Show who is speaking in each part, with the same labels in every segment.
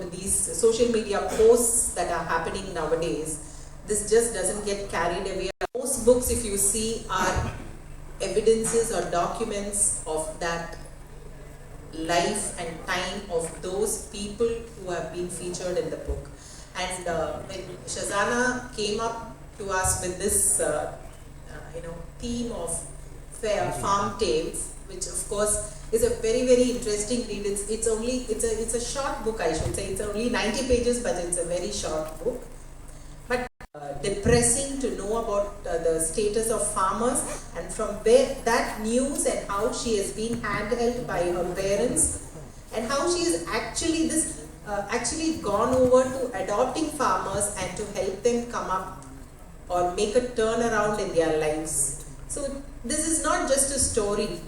Speaker 1: with these social media posts that are happening nowadays, this just doesn't get carried away. Most books, if you see, are evidences or documents of that life and time of those people who have been featured in the book. And when Shazana came up to us with this theme of farm tales, which of course is a very, very interesting read. It's a short book, I should say. It's only 90 pages, but it's a very short book. But depressing to know about the status of farmers, and from where that news and how she has been handheld by her parents, and how she is actually gone over to adopting farmers and to help them come up or make a turnaround in their lives. So this is not just a story.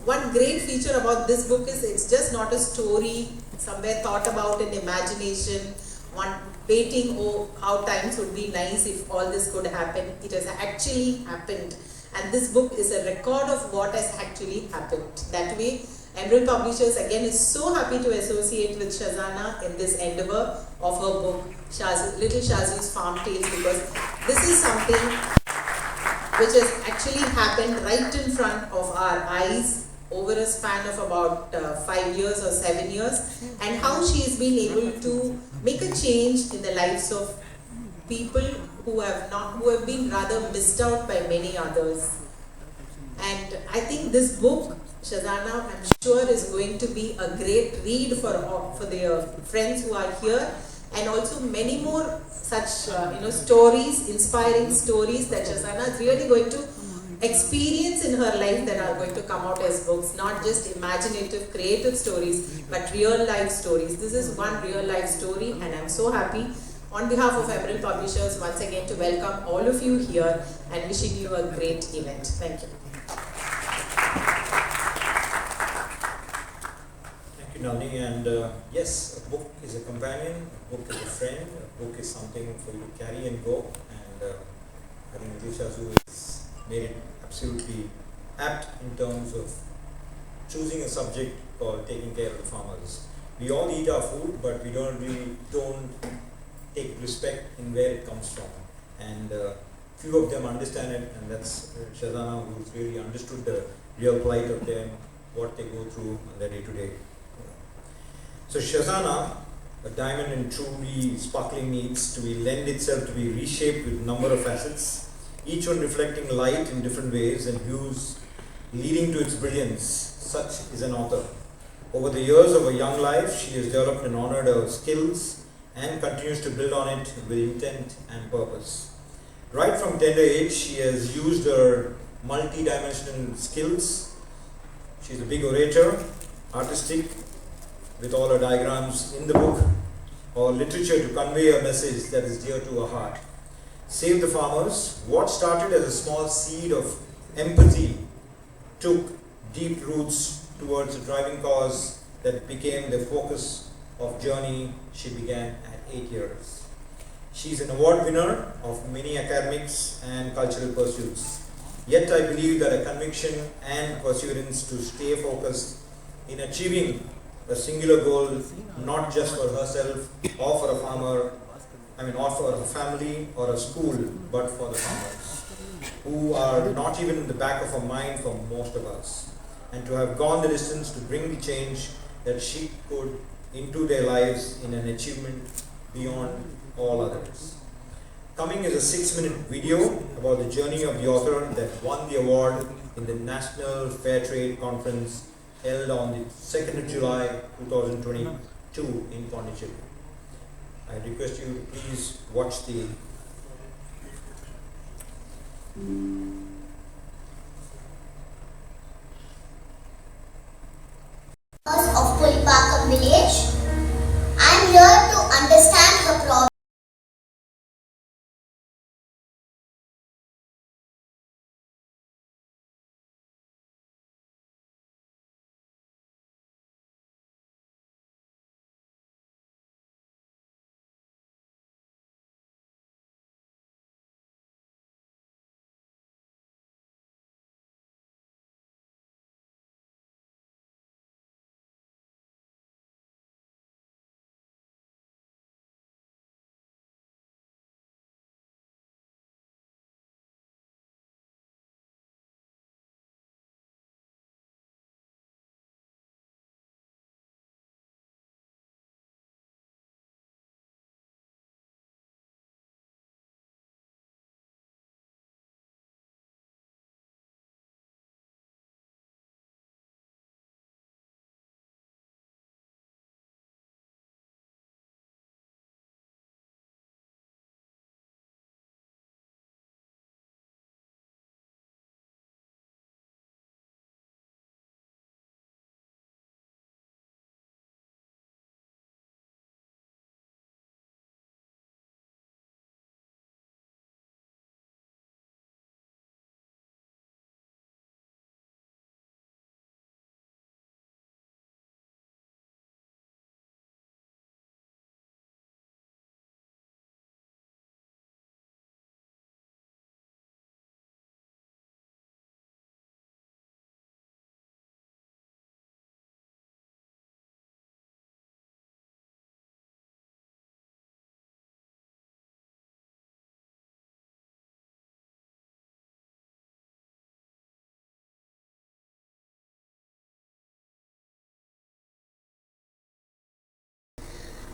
Speaker 1: One great feature about this book is it's just not a story somewhere thought about in imagination, one waiting, oh, how times would be nice if all this could happen. It has actually happened. And this book is a record of what has actually happened. That way, Emerald Publishers again is so happy to associate with Shazana in this endeavor of her book, Little Shazu's Farm Tales, because this is something which has actually happened right in front of our eyes over a span of about 5 years or 7 years, and how she has been able to make a change in the lives of people who have been rather missed out by many others. And I think this book, Shazana, I'm sure is going to be a great read for the friends who are here, and also many more such stories, inspiring stories that Shazana is really going to experience in her life that are going to come out as books, not just imaginative, creative stories, but real life stories. This is one real life story, and I'm so happy on behalf of Emerald Publishers once again to welcome all of you here and wishing you a great event. Thank you.
Speaker 2: Thank you, Nalini. And yes, a book is a companion, a book is a friend, a book is something for you to carry and go. And I think Little Shazu has made it absolutely apt in terms of choosing a subject called taking care of the farmers. We all eat our food, but we don't take respect in where it comes from. And few of them understand it, and that's Shazana, who's really understood the real plight of them, what they go through on their day-to-day. So Shazana, a diamond in truly sparkling needs to lend itself to be reshaped with a number of facets, each one reflecting light in different ways and hues leading to its brilliance. Such is an author. Over the years of her young life, she has developed and honored her skills and continues to build on it with intent and purpose. Right from tender age, she has used her multi-dimensional skills. She's a big orator, artistic, with all her diagrams in the book, or literature to convey a message that is dear to her heart. Save the Farmers, what started as a small seed of empathy took deep roots towards a driving cause that became the focus of journey she began at 8 years. She's an award winner of many academics and cultural pursuits. Yet I believe that a conviction and perseverance to stay focused in achieving a singular goal, not just for herself or for a farmer, or for a family or a school, but for the farmers, who are not even in the back of our mind for most of us, and to have gone the distance to bring the change that she could into their lives in an achievement beyond all others. Coming is a 6-minute video about the journey of the author that won the award in the National Fair Trade Conference held on the 2nd of July 2022 in Pondicherry. I request you to please watch the
Speaker 3: of Pulipakam village. I'm here to understand her problem.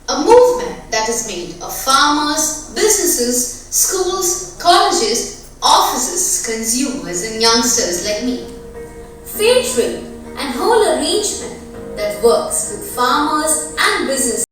Speaker 4: A movement that is made of farmers, businesses, schools, colleges, offices, consumers and youngsters like me. Fair trade and whole arrangement that works with farmers and businesses.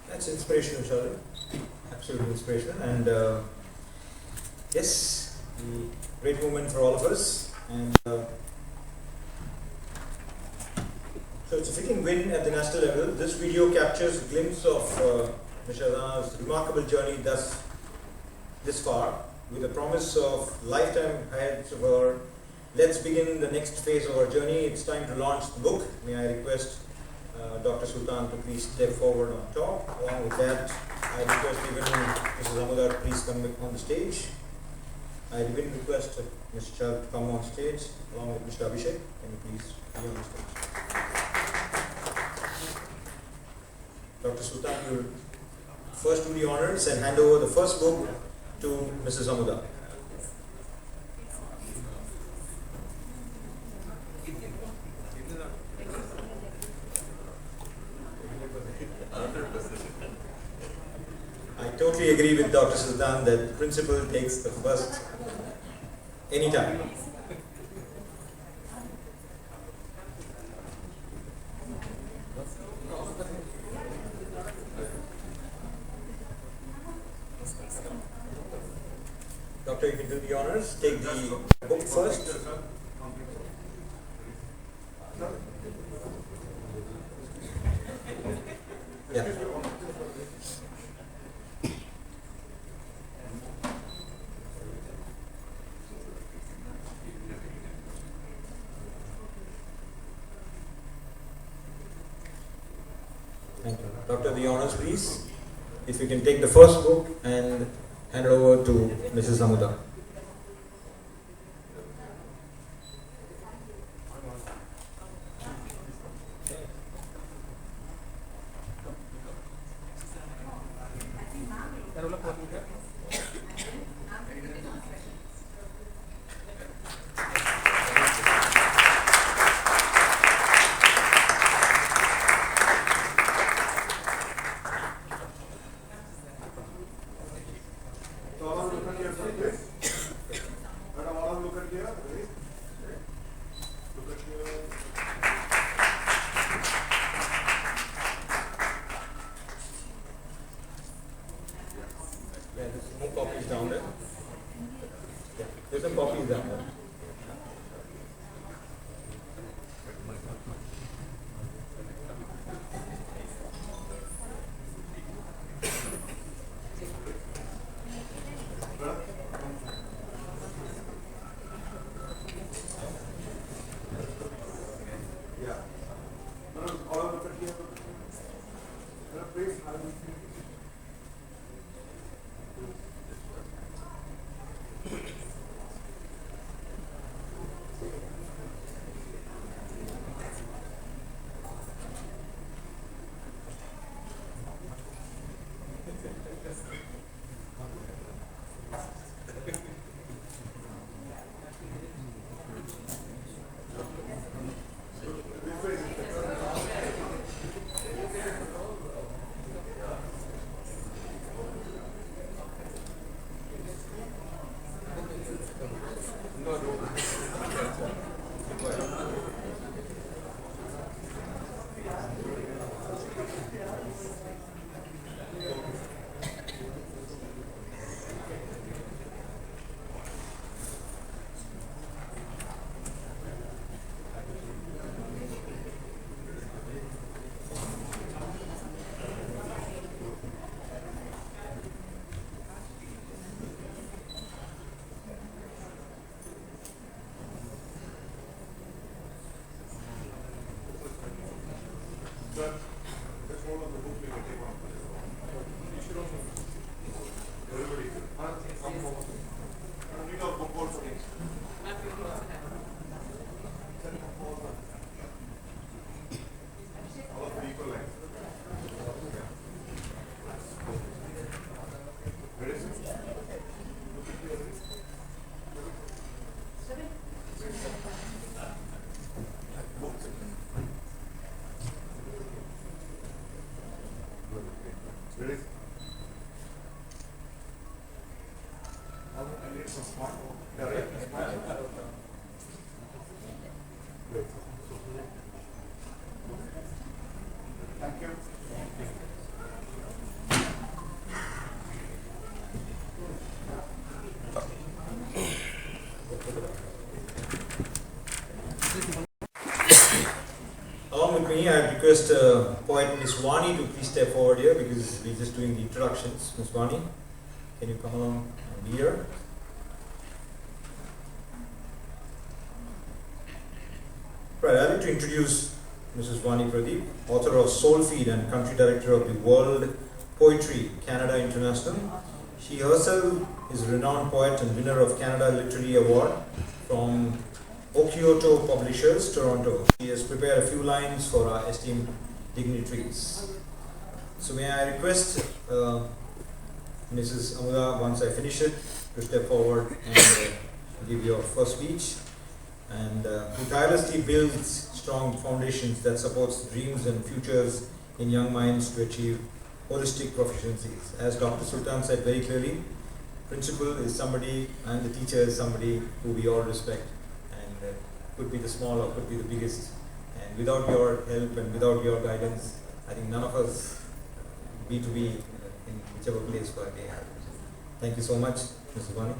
Speaker 2: That's inspirational, Shazu. Absolutely inspirational. And yes, great moment for all of us. And so it's a fitting win at the national level. This video captures a glimpse of Ms. Shazana's remarkable journey this far, with a promise of lifetime heights of her. Let's begin the next phase of our journey. It's time to launch the book. May I request Dr. Sultan to please step forward on top. Along with that, I request even Mrs. Amudar to please come on the stage. I even request Mr. Chad to come on stage along with Mr. Abhishek. Can you please be on the stage? Dr. Sultan, you will first do the honors and hand over the first book to Mrs. Amudar. I totally agree with Dr. Sultan that principal takes the first anytime. Doctor, you can do the honors. Take the book first. Yeah. Thank you. Doctor, the honors, please. If you can take the first book and hand it over to Mrs. Amudar. do that. Along with me, I request poet Ms. Vani to please step forward here because we're just doing the introductions. Ms. Vani, can you come along and be here? Right, I'd like to introduce Mrs. Vani Pradeep, author of Soul Feed and country director of the World Poetry Canada International. She herself is a renowned poet and winner of Canada Literary Award from Okioto Publishers, Toronto. She has prepared a few lines for our esteemed dignitaries. So may I request Mrs. Amuda, once I finish it, to step forward and give your first speech. And who tirelessly builds strong foundations that supports dreams and futures in young minds to achieve holistic proficiencies. As Dr. Sultan said very clearly, principal is somebody and the teacher is somebody who we all respect. Could be the small or could be the biggest, and without your help and without your guidance, I think none of us be to be in whichever place where they are. Thank you so much, Mrs. Vani.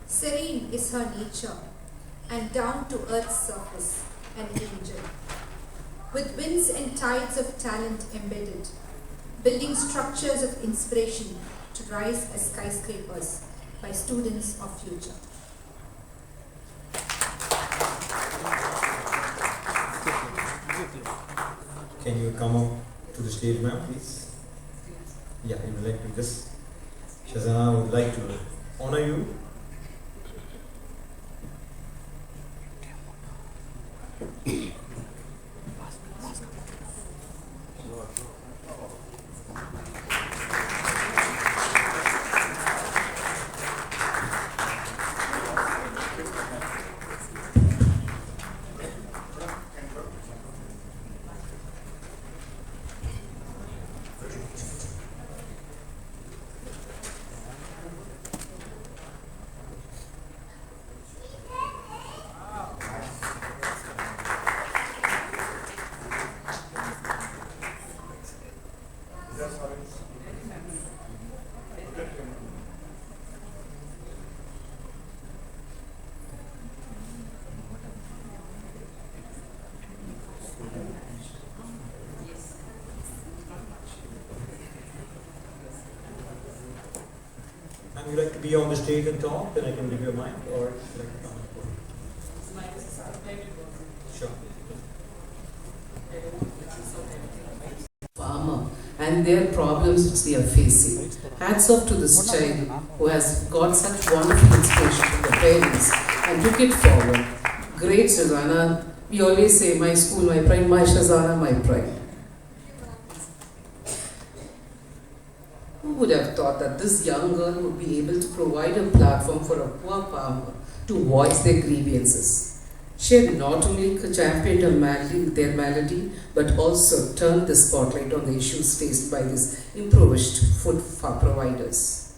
Speaker 5: Serene is her nature, and down to earth's surface, an angel. With winds and tides of talent embedded, building structures of inspiration to rise as skyscrapers by students of future.
Speaker 2: Can you come up to the stage, ma'am, please? Yeah, you would like to just, Shazana would like to honor you. would you like to be on the stage and talk? Then I can give you a mic, or would you like to come on the podium? Sure.
Speaker 6: Farmer and their problems which they are facing. Hats off to this child who has got such wonderful inspiration from the parents and took it forward. Great, Shazana. We always say, my school, my pride, my Shazana, my pride. Who would have thought that this young girl would be able to provide a platform for a poor farmer to voice their grievances? She had not only championed their malady, but also turned the spotlight on the issues faced by these impoverished food providers.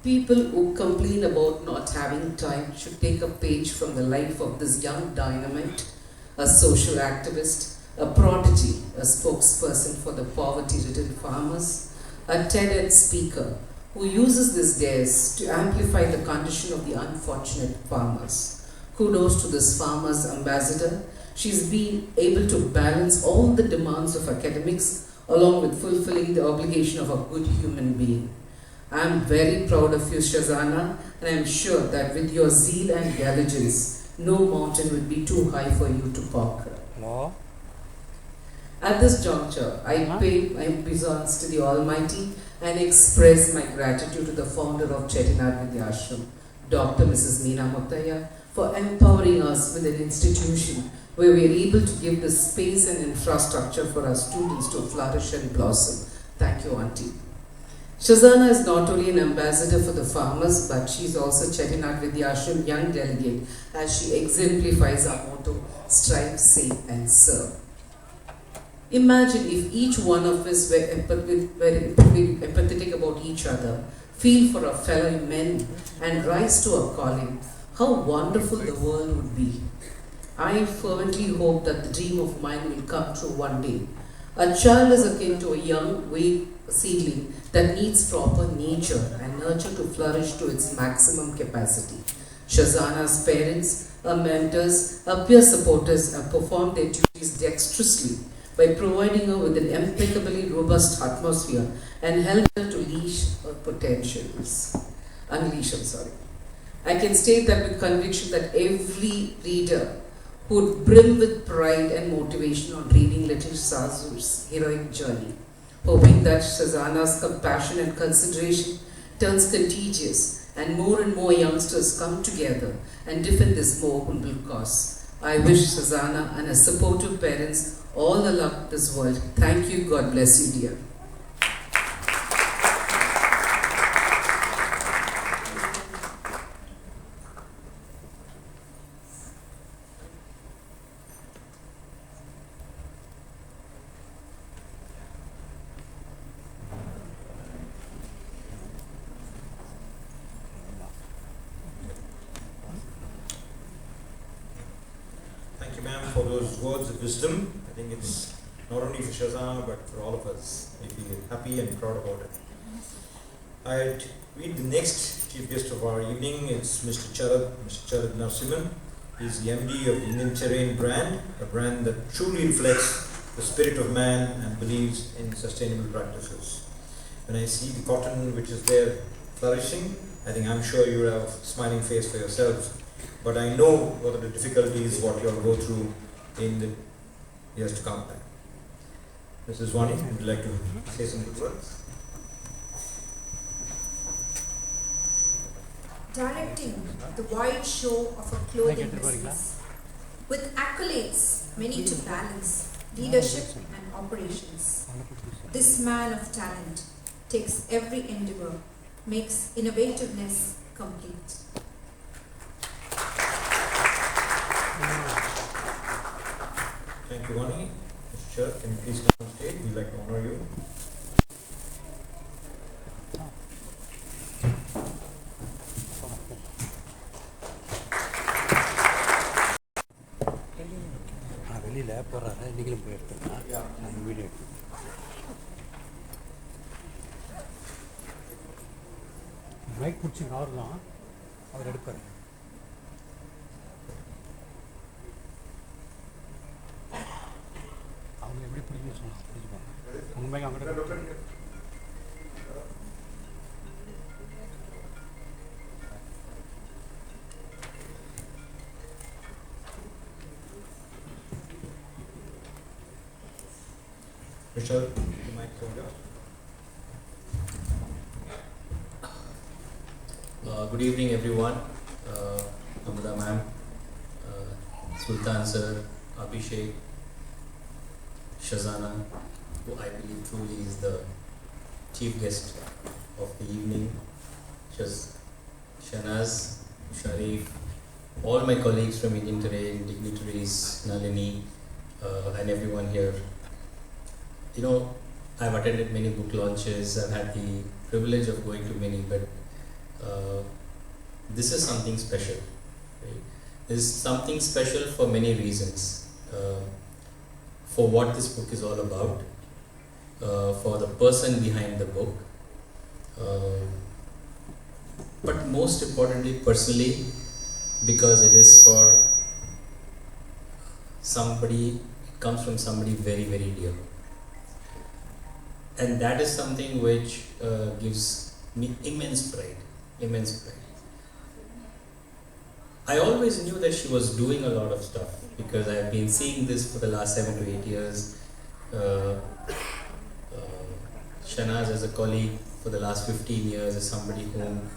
Speaker 6: People who complain about not having time should take a page from the life of this young dynamite, a social activist, a prodigy, a spokesperson for the poverty-ridden farmers, a TED speaker who uses these days to amplify the condition of the unfortunate farmers. Kudos to this farmer's ambassador. She's been able to balance all the demands of academics along with fulfilling the obligation of a good human being. I'm very proud of you, Shazana, and I'm sure that with your zeal and diligence, no mountain will be too high for you to conquer.
Speaker 7: Hello?
Speaker 6: At this juncture, I pay my obeisance to the Almighty and express my gratitude to the founder of Chettinad Vidyashram, Dr. Mrs. Meena Muttaya, for empowering us with an institution where we are able to give the space and infrastructure for our students to flourish and blossom. Thank you, Auntie. Shazana is not only an ambassador for the farmers, but she is also Chettinad Vidyashram Young Delegate, as she exemplifies our motto, strive, save and serve. Imagine if each one of us were empathetic about each other, feel for our fellow men and rise to our calling. How wonderful the world would be. I fervently hope that the dream of mine will come true one day. A child is akin to a young seedling that needs proper nature and nurture to flourish to its maximum capacity. Shazana's parents, her mentors, her peer supporters have performed their duties dexterously by providing her with an impeccably robust atmosphere and helped her to unleash her potentials. I can state that with conviction that every reader would brim with pride and motivation on reading little Shazu's heroic journey, hoping that Shazana's compassion and consideration turns contagious and more youngsters come together and defend this more humble cause. I wish Shazana and her supportive parents all the luck in this world. Thank you. God bless you, dear.
Speaker 2: Thank you, ma'am, for those words of wisdom. I think it's not only for Shazana, but for all of us. We feel happy and proud about it. I'd read the next chief guest of our evening. It's Mr. Chettinad Narasimhan. He's the MD of the Indian Terrain brand, a brand that truly reflects the spirit of man and believes in sustainable practices. When I see the cotton which is there flourishing, I think I'm sure you will have a smiling face for yourselves. But I know what are the difficulties, what you all go through in the years to come. Mrs. Wani, would you like to say some good words?
Speaker 5: Directing the wide show of a clothing business, with accolades many to balance, leadership and operations. This man of talent takes every endeavor, makes innovativeness complete.
Speaker 2: Thank you, Wani. Mr. Chair, can you please come on stage? We'd like to honor you.
Speaker 7: வெளியில் போடுறாரு நீங்களும் போய் எடுத்துக்கலாம் நான் video mic பிடிச்சிங்க அவர் தான் அவர் எடுப்பார் அவங்க எப்படி பிடிக்குன்னு சொன்னாங்க பிடிச்சிப்பாங்க உங்கள் மைக் அவங்ககிட்ட
Speaker 2: Michelle, the mic is over.
Speaker 8: Good evening, everyone. Amrita ma'am, Sultan sir, Abhishek, Shazana, who I believe truly is the chief guest of the evening, Shazana Shariff, all my colleagues from Indian Terrain, dignitaries, Nalini, and everyone here. You know, I've attended many book launches, I've had the privilege of going to many, but this is something special. Right? This is something special for many reasons. For what this book is all about, for the person behind the book, but most importantly, personally, because it is for somebody, it comes from somebody very, very dear. And that is something which gives me immense pride. I always knew that she was doing a lot of stuff because I've been seeing this for the last 7 to 8 years. Shanaz as a colleague for the last 15 years is somebody whom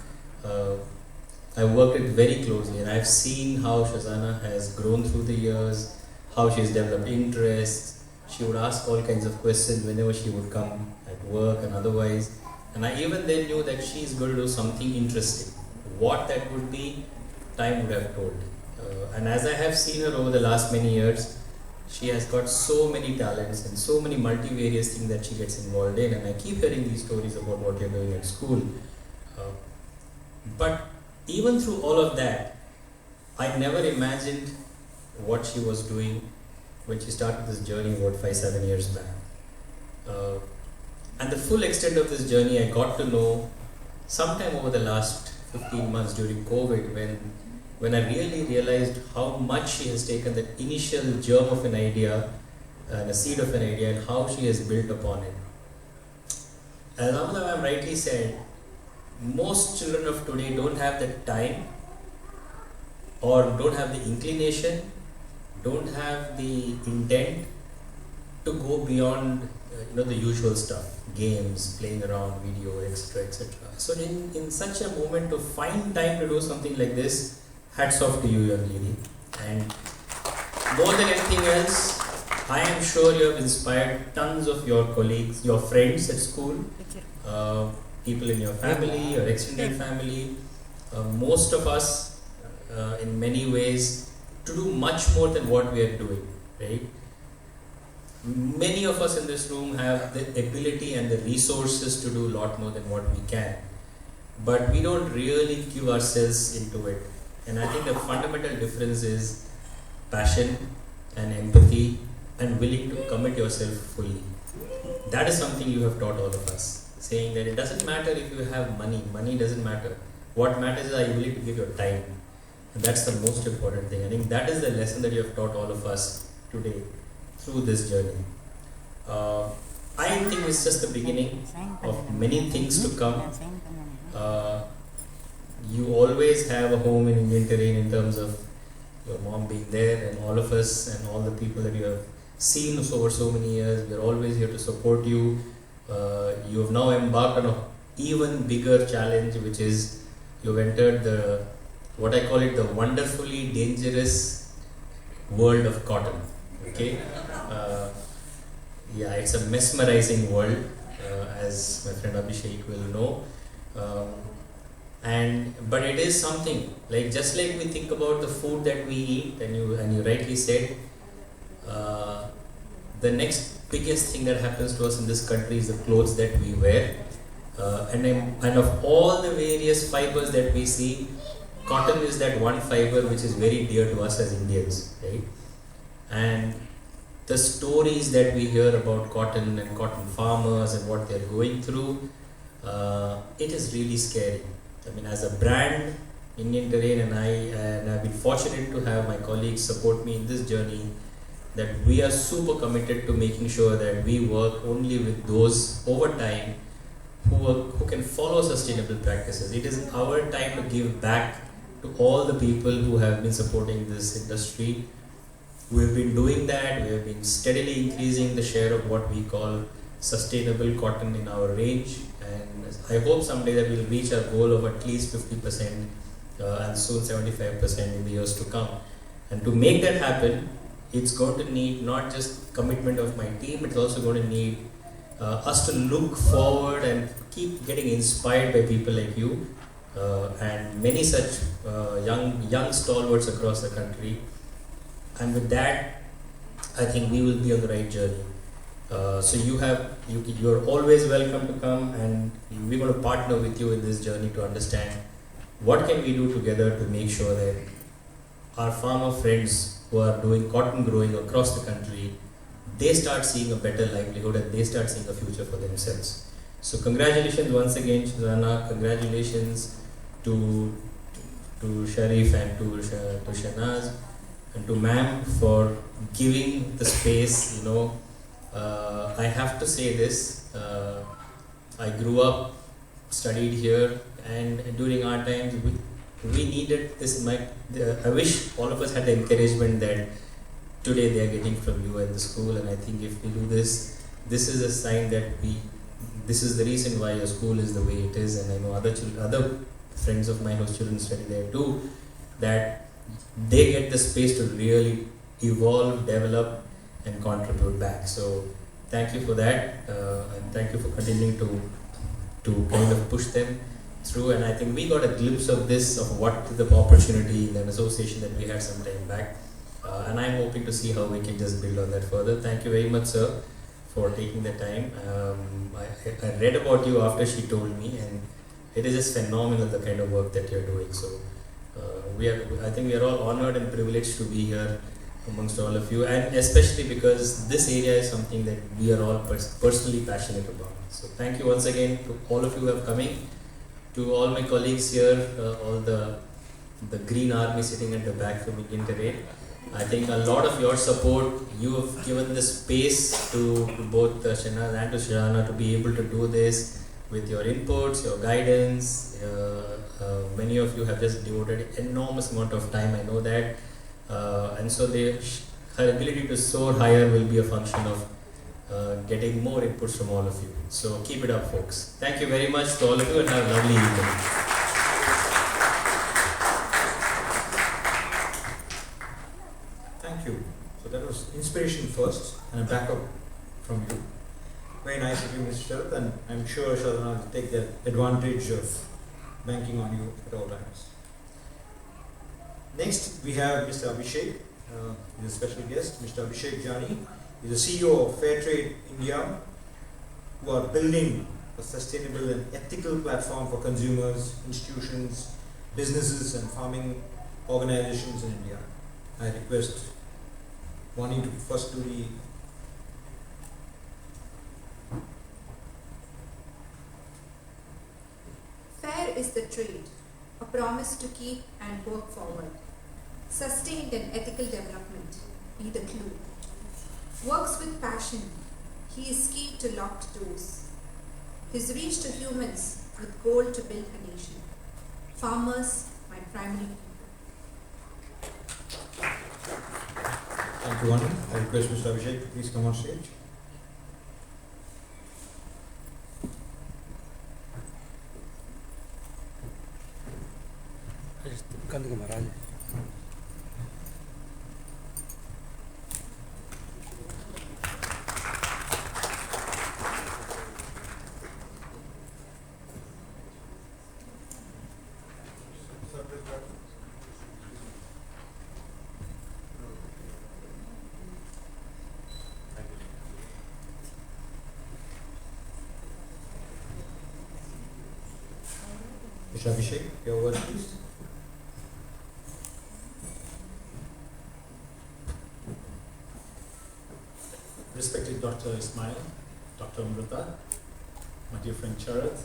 Speaker 8: I worked with very closely, and I've seen how Shazana has grown through the years, how she's developed interests. She would ask all kinds of questions whenever she would come at work and otherwise. And I even then knew that she is going to do something interesting. What that would be, time would have told. And as I have seen her over the last many years, she has got so many talents and so many multivarious things that she gets involved in. And I keep hearing these stories about what you're doing at school. But even through all of that, I never imagined what she was doing when she started this journey about 5-7 years back. And the full extent of this journey I got to know sometime over the last 15 months during COVID, when I really realized how much she has taken that initial germ of an idea and a seed of an idea and how she has built upon it. As Amrita ma'am rightly said, most children of today don't have the time or don't have the inclination, don't have the intent to go beyond the usual stuff, games, playing around, video, etc., etc. So in such a moment to find time to do something like this, hats off to you, young lady. And more than anything else, I am sure you have inspired tons of your colleagues, your friends at school, people in your family, your extended family, most of us in many ways to do much more than what we are doing, right? Many of us in this room have the ability and the resources to do a lot more than what we can, but we don't really give ourselves into it. And I think the fundamental difference is passion and empathy and willing to commit yourself fully. That is something you have taught all of us, saying that it doesn't matter if you have money doesn't matter. What matters is, are you willing to give your time? And that's the most important thing. I think that is the lesson that you have taught all of us today through this journey. I think it's just the beginning of many things to come. You always have a home in Indian Terrain in terms of your mom being there and all of us and all the people that you have seen over so many years. We are always here to support you. You have now embarked on an even bigger challenge, which is you have entered what I call it, the wonderfully dangerous world of cotton. Okay, yeah, it's a mesmerizing world, as my friend Abhishek will know. But it is something like, just like we think about the food that we eat, and you rightly said, the next biggest thing that happens to us in this country is the clothes that we wear, and of all the various fibers that we see, cotton is that one fiber which is very dear to us as Indians, right? And the stories that we hear about cotton and cotton farmers and what they're going through, it is really scary. I mean, as a brand, Indian Terrain and I've been fortunate to have my colleagues support me in this journey, that we are super committed to making sure that we work only with those over time who can follow sustainable practices. It is our time to give back to all the people who have been supporting this industry we've been doing that. We have been steadily increasing the share of what we call sustainable cotton in our range, and I hope someday that we'll reach our goal of at least 50% and soon 75% in the years to come. And to make that happen, it's going to need not just commitment of my team, it's also going to need us to look forward and keep getting inspired by people like you and many such young stalwarts across the country. And with that, I think we will be on the right journey. So you're always welcome to come, and we're going to partner with you in this journey to understand what can we do together to make sure that our farmer friends who are doing cotton growing across the country, they start seeing a better livelihood and they start seeing a future for themselves. So congratulations once again, Shazana. Congratulations to Sharif and to Shahnaz and to ma'am for giving the space. I have to say this. I grew up, studied here, and during our times we needed this. I wish all of us had the encouragement that today they are getting from you at the school, and I think if we do this, this is a sign that this is the reason why your school is the way it is. And I know other friends of mine whose children study there too, that they get the space to really evolve, develop, and contribute back. So thank you for that, and thank you for continuing to kind of push them through. And I think we got a glimpse of this, of what the opportunity in an association that we had some time back, and I'm hoping to see how we can just build on that further. Thank you very much, sir, for taking the time. I read about you after she told me, and it is just phenomenal the kind of work that you're doing. So I think we are all honored and privileged to be here amongst all of you, and especially because this area is something that we are all personally passionate about. So thank you once again to all of you who have coming, to all my colleagues here, all the green army sitting at the back from Indian Terrain. I think a lot of your support, you have given the space to both Shahnaz and to Shazana to be able to do this with your inputs, your guidance. Many of you have just devoted enormous amount of time, I know that. And so her ability to soar higher will be a function of getting more inputs from all of you. So keep it up, folks. Thank you very much to all of you, and have a lovely evening.
Speaker 2: Thank you. So that was inspiration first and a backup from you. Very nice of you, Mr. Sharath, and I'm sure Shazana will take that advantage of banking on you at all times. Next, we have Mr. Abhishek. He's a special guest, Mr. Abhishek Jani. He's the CEO of Fairtrade India, who are building a sustainable and ethical platform for consumers, institutions, businesses, and farming organizations in India. I request Vani to first do the
Speaker 5: Fair is the trade, a promise to keep and work forward. Sustained and ethical development be the clue. Works with passion, he is key to locked doors. His reach to humans with goal to build a nation. Farmers, my primary people.
Speaker 2: Thank you, Vani. I request Mr. Abhishek to please come on stage.
Speaker 7: कंद के महाराज
Speaker 2: Mr. Abhishek, your word please.
Speaker 9: Respected Dr. Ismail, Dr. Amrita, my dear friend Sharath,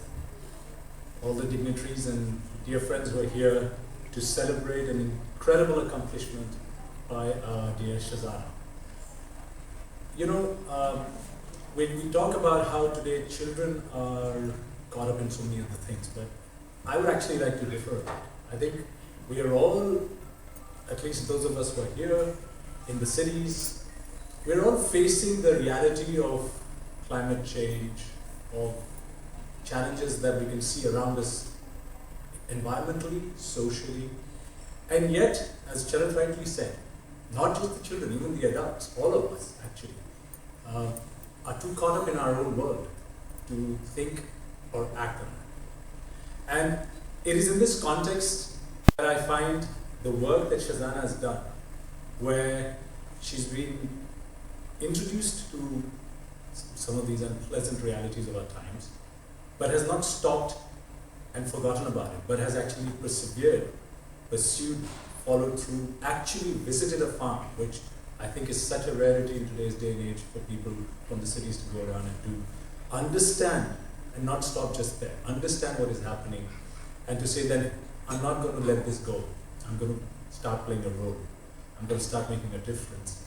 Speaker 9: all the dignitaries and dear friends who are here to celebrate an incredible accomplishment by our dear Shazana. You know, when we talk about how today children are caught up in so many other things, but I would actually like to differ. I think we are all, at least those of us who are here, in the cities, we're all facing the reality of climate change, of challenges that we can see around us environmentally, socially, and yet, as Sharath rightly said, not just the children, even the adults, all of us actually, are too caught up in our own world to think or act on it. And it is in this context that I find the work that Shazana has done, where she's been introduced to some of these unpleasant realities of our times, but has not stopped and forgotten about it, but has actually persevered, pursued, followed through, actually visited a farm, which I think is such a rarity in today's day and age for people from the cities to go around and to understand and not stop just there, understand what is happening, and to say that I'm not going to let this go. I'm going to start playing a role. I'm going to start making a difference.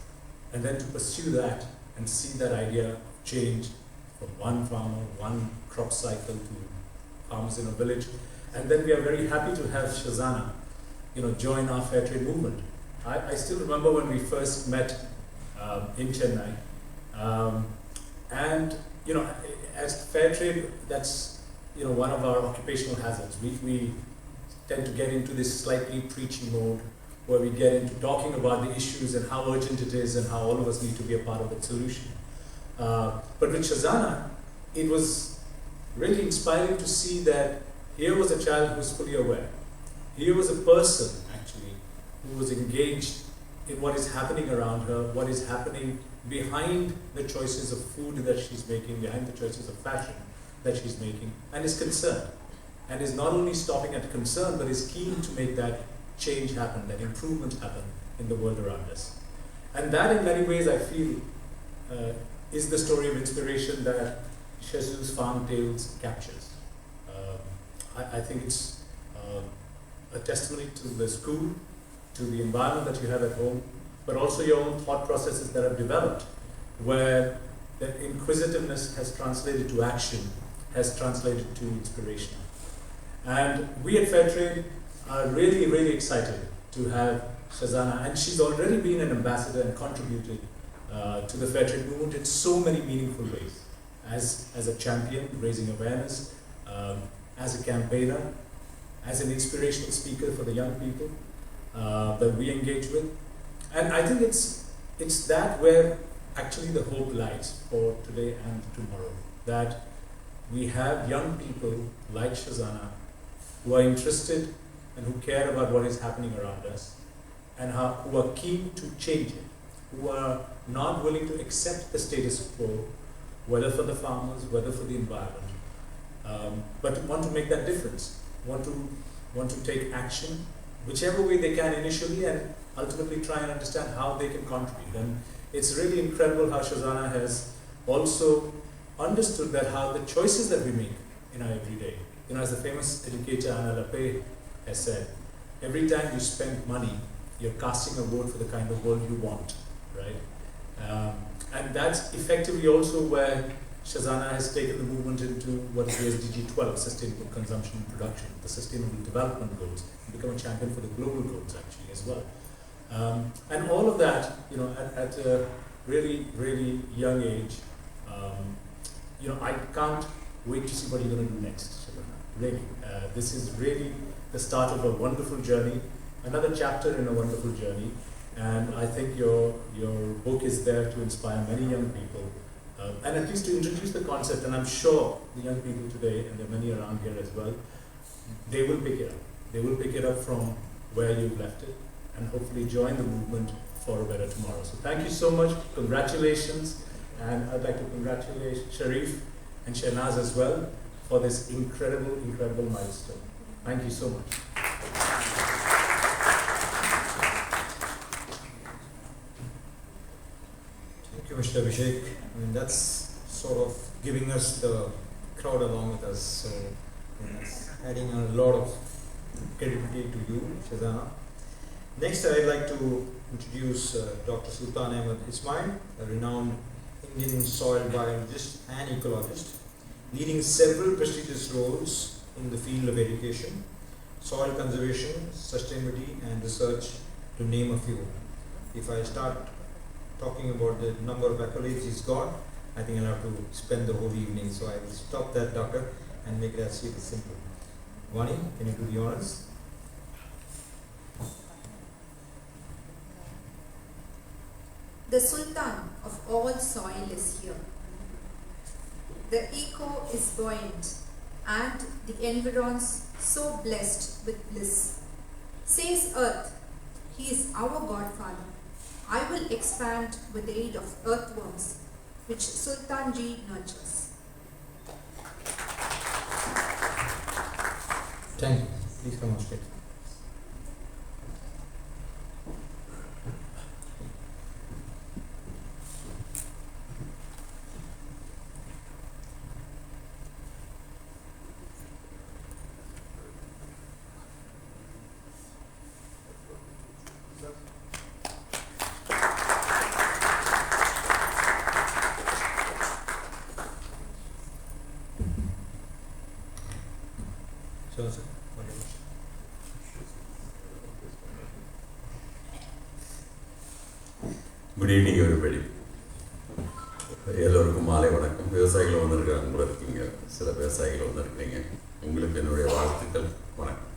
Speaker 9: And then to pursue that and see that idea of change from one farmer, one crop cycle to farmers in a village. And then we are very happy to have Shazana, join our fair trade movement. I still remember when we first met in Chennai, and as fair trade, that's one of our occupational hazards. We tend to get into this slightly preachy mode where we get into talking about the issues and how urgent it is and how all of us need to be a part of the solution. But with Shazana, it was really inspiring to see that here was a child who was fully aware. Here was a person, actually, who was engaged in what is happening around her, what is happening behind the choices of food that she's making, behind the choices of fashion that she's making, and is concerned. And is not only stopping at concern, but is keen to make that change happen, that improvement happen in the world around us. And that, in many ways, I feel, is the story of inspiration that Shazu's Farm Tales captures. I think it's a testimony to the school, to the environment that you have at home, but also your own thought processes that have developed, where that inquisitiveness has translated to action, has translated to inspiration. And we at Fairtrade are really, really excited to have Shazana, and she's already been an ambassador and contributed to the Fairtrade movement in so many meaningful ways. As a champion, raising awareness, as a campaigner, as an inspirational speaker for the young people that we engage with. And I think it's that where actually the hope lies for today and tomorrow, that we have young people like Shazana who are interested and who care about what is happening around us, and who are keen to change it, who are not willing to accept the status quo, whether for the farmers, whether for the environment, but want to make that difference, want to take action, whichever way they can initially, and ultimately try and understand how they can contribute. And it's really incredible how Shazana has also understood that how the choices that we make in our everyday, as the famous educator Tale.A has said, every time you spend money, you're casting a vote for the kind of world you want, right? And that's effectively also where Shazana has taken the movement into what is the SDG 12, Sustainable Consumption and Production, the Sustainable Development Goals, and become a champion for the global goals actually as well. And all of that, at a really, really young age, I can't wait to see what you're going to do next, Shazana. Really, this is really the start of a wonderful journey, another chapter in a wonderful journey, and I think your book is there to inspire many young people, and at least to introduce the concept. And I'm sure the young people today, and there are many around here as well, they will pick it up. They will pick it up from where you've left it, and hopefully join the movement for a better tomorrow. So thank you so much, congratulations, and I'd like to congratulate Sharif and Shahnaz as well for this incredible, incredible milestone. Thank you so much.
Speaker 2: Thank you, Mr. Abhishek. I mean, that's sort of giving us the crowd along with us. So that's adding a lot of credibility to you, Shazana. Next, I'd like to introduce Dr. Sultan Ahmed Ismail, a renowned Indian soil biologist and ecologist, leading several prestigious roles in the field of education, soil conservation, sustainability, and research, to name a few. if I start talking about the number of accolades he's got, I think I'll have to spend the whole evening. So I will stop that, Doctor, and make it as simple. Vani, can you do the honors?
Speaker 5: The Sultan of all soil is here. The echo is buoyant, and the environs so blessed with bliss. Says Earth, he is our godfather. I will expand with the aid of earthworms, which Sultanji nurtures.
Speaker 2: Thank you. Please come on straight. Sir.
Speaker 10: Good evening, everybody. எல்லோருக்கும் மாலை வணக்கம். விவசாயிகள் வந்திருக்காங்க கூட இருக்கீங்க, சில விவசாயிகள் வந்திருக்கீங்க. உங்களுக்கு என்னுடைய வாழ்த்துக்கள், வணக்கம்.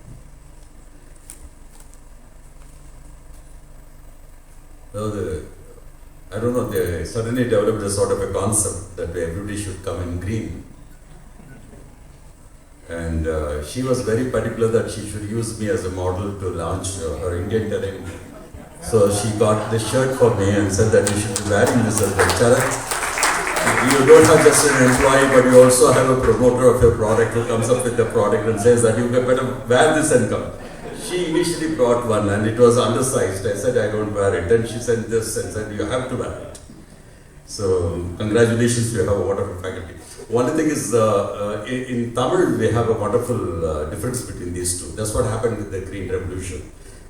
Speaker 10: அதாவது I don't know, they suddenly developed a sort of a concept that everybody should come in green. And she was very particular that she should use me as a model to launch her Indian terrain. So she got this shirt for me and said that you should be wearing this as well. Charat, you don't have just an employee, but you also have a promoter of your product who comes up with the product and says that you better wear this and come. She initially brought one and it was undersized. I said I don't wear it. Then she sent this and said you have to wear it. So congratulations, you have a wonderful faculty. One thing is, in Tamil we have a wonderful difference between these two. That's what happened with the Green Revolution,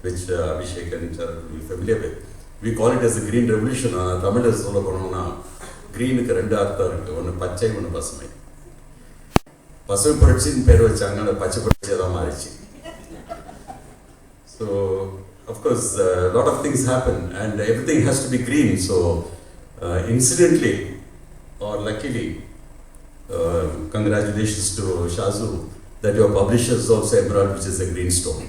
Speaker 10: which Abhishek and Charat will be familiar with. We call it as the Green Revolution. Tamil is all about green ku rendu artham irukku, one pachai one pasmai. Pasmai padichu peru vachanga, adu pachai padichu da maarichu. So of course a lot of things happen and everything has to be green. So incidentally or luckily, congratulations to Shazu that your publisher is also Emerald, which is a green stone.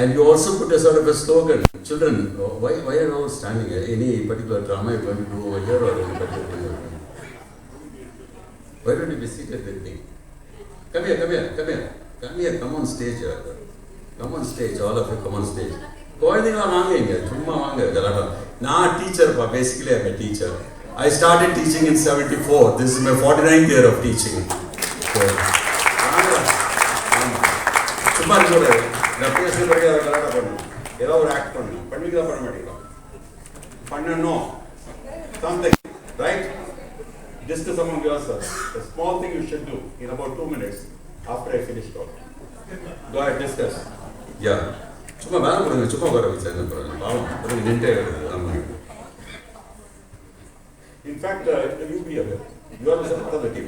Speaker 10: And you also put a sort of a slogan, children, why are you all standing here? Any particular drama you're going to do over here or any particular? Why don't you be seated with me? Come here, come on stage. Come on stage, all of you come on stage. குழந்தைங்களாம் வாங்க இங்க, சும்மா வாங்க கலாட்டா. நான் teacher, basically I'm a teacher. I started teaching in 74. This is my 49th year of teaching. So, சும்மா இருக்க நான் பேசுற படிக்க கலாட்டா பண்ணணும், ஏதோ ஒரு ஆக்ட் பண்ணணும், பண்ணிக்கலாம் பண்ண மாட்டேங்கிறோம், பண்ணணும் something, right? Discuss among yourselves. A small thing you should do in about 2 minutes after I finish talking. Go ahead, discuss. Yeah. சும்மா வேலை கொடுங்க, சும்மா உட்கார வச்சா என்ன பண்ணலாம், பாவம் நின்ட்டே இருக்குது. In fact, you be aware, you are the part of the team.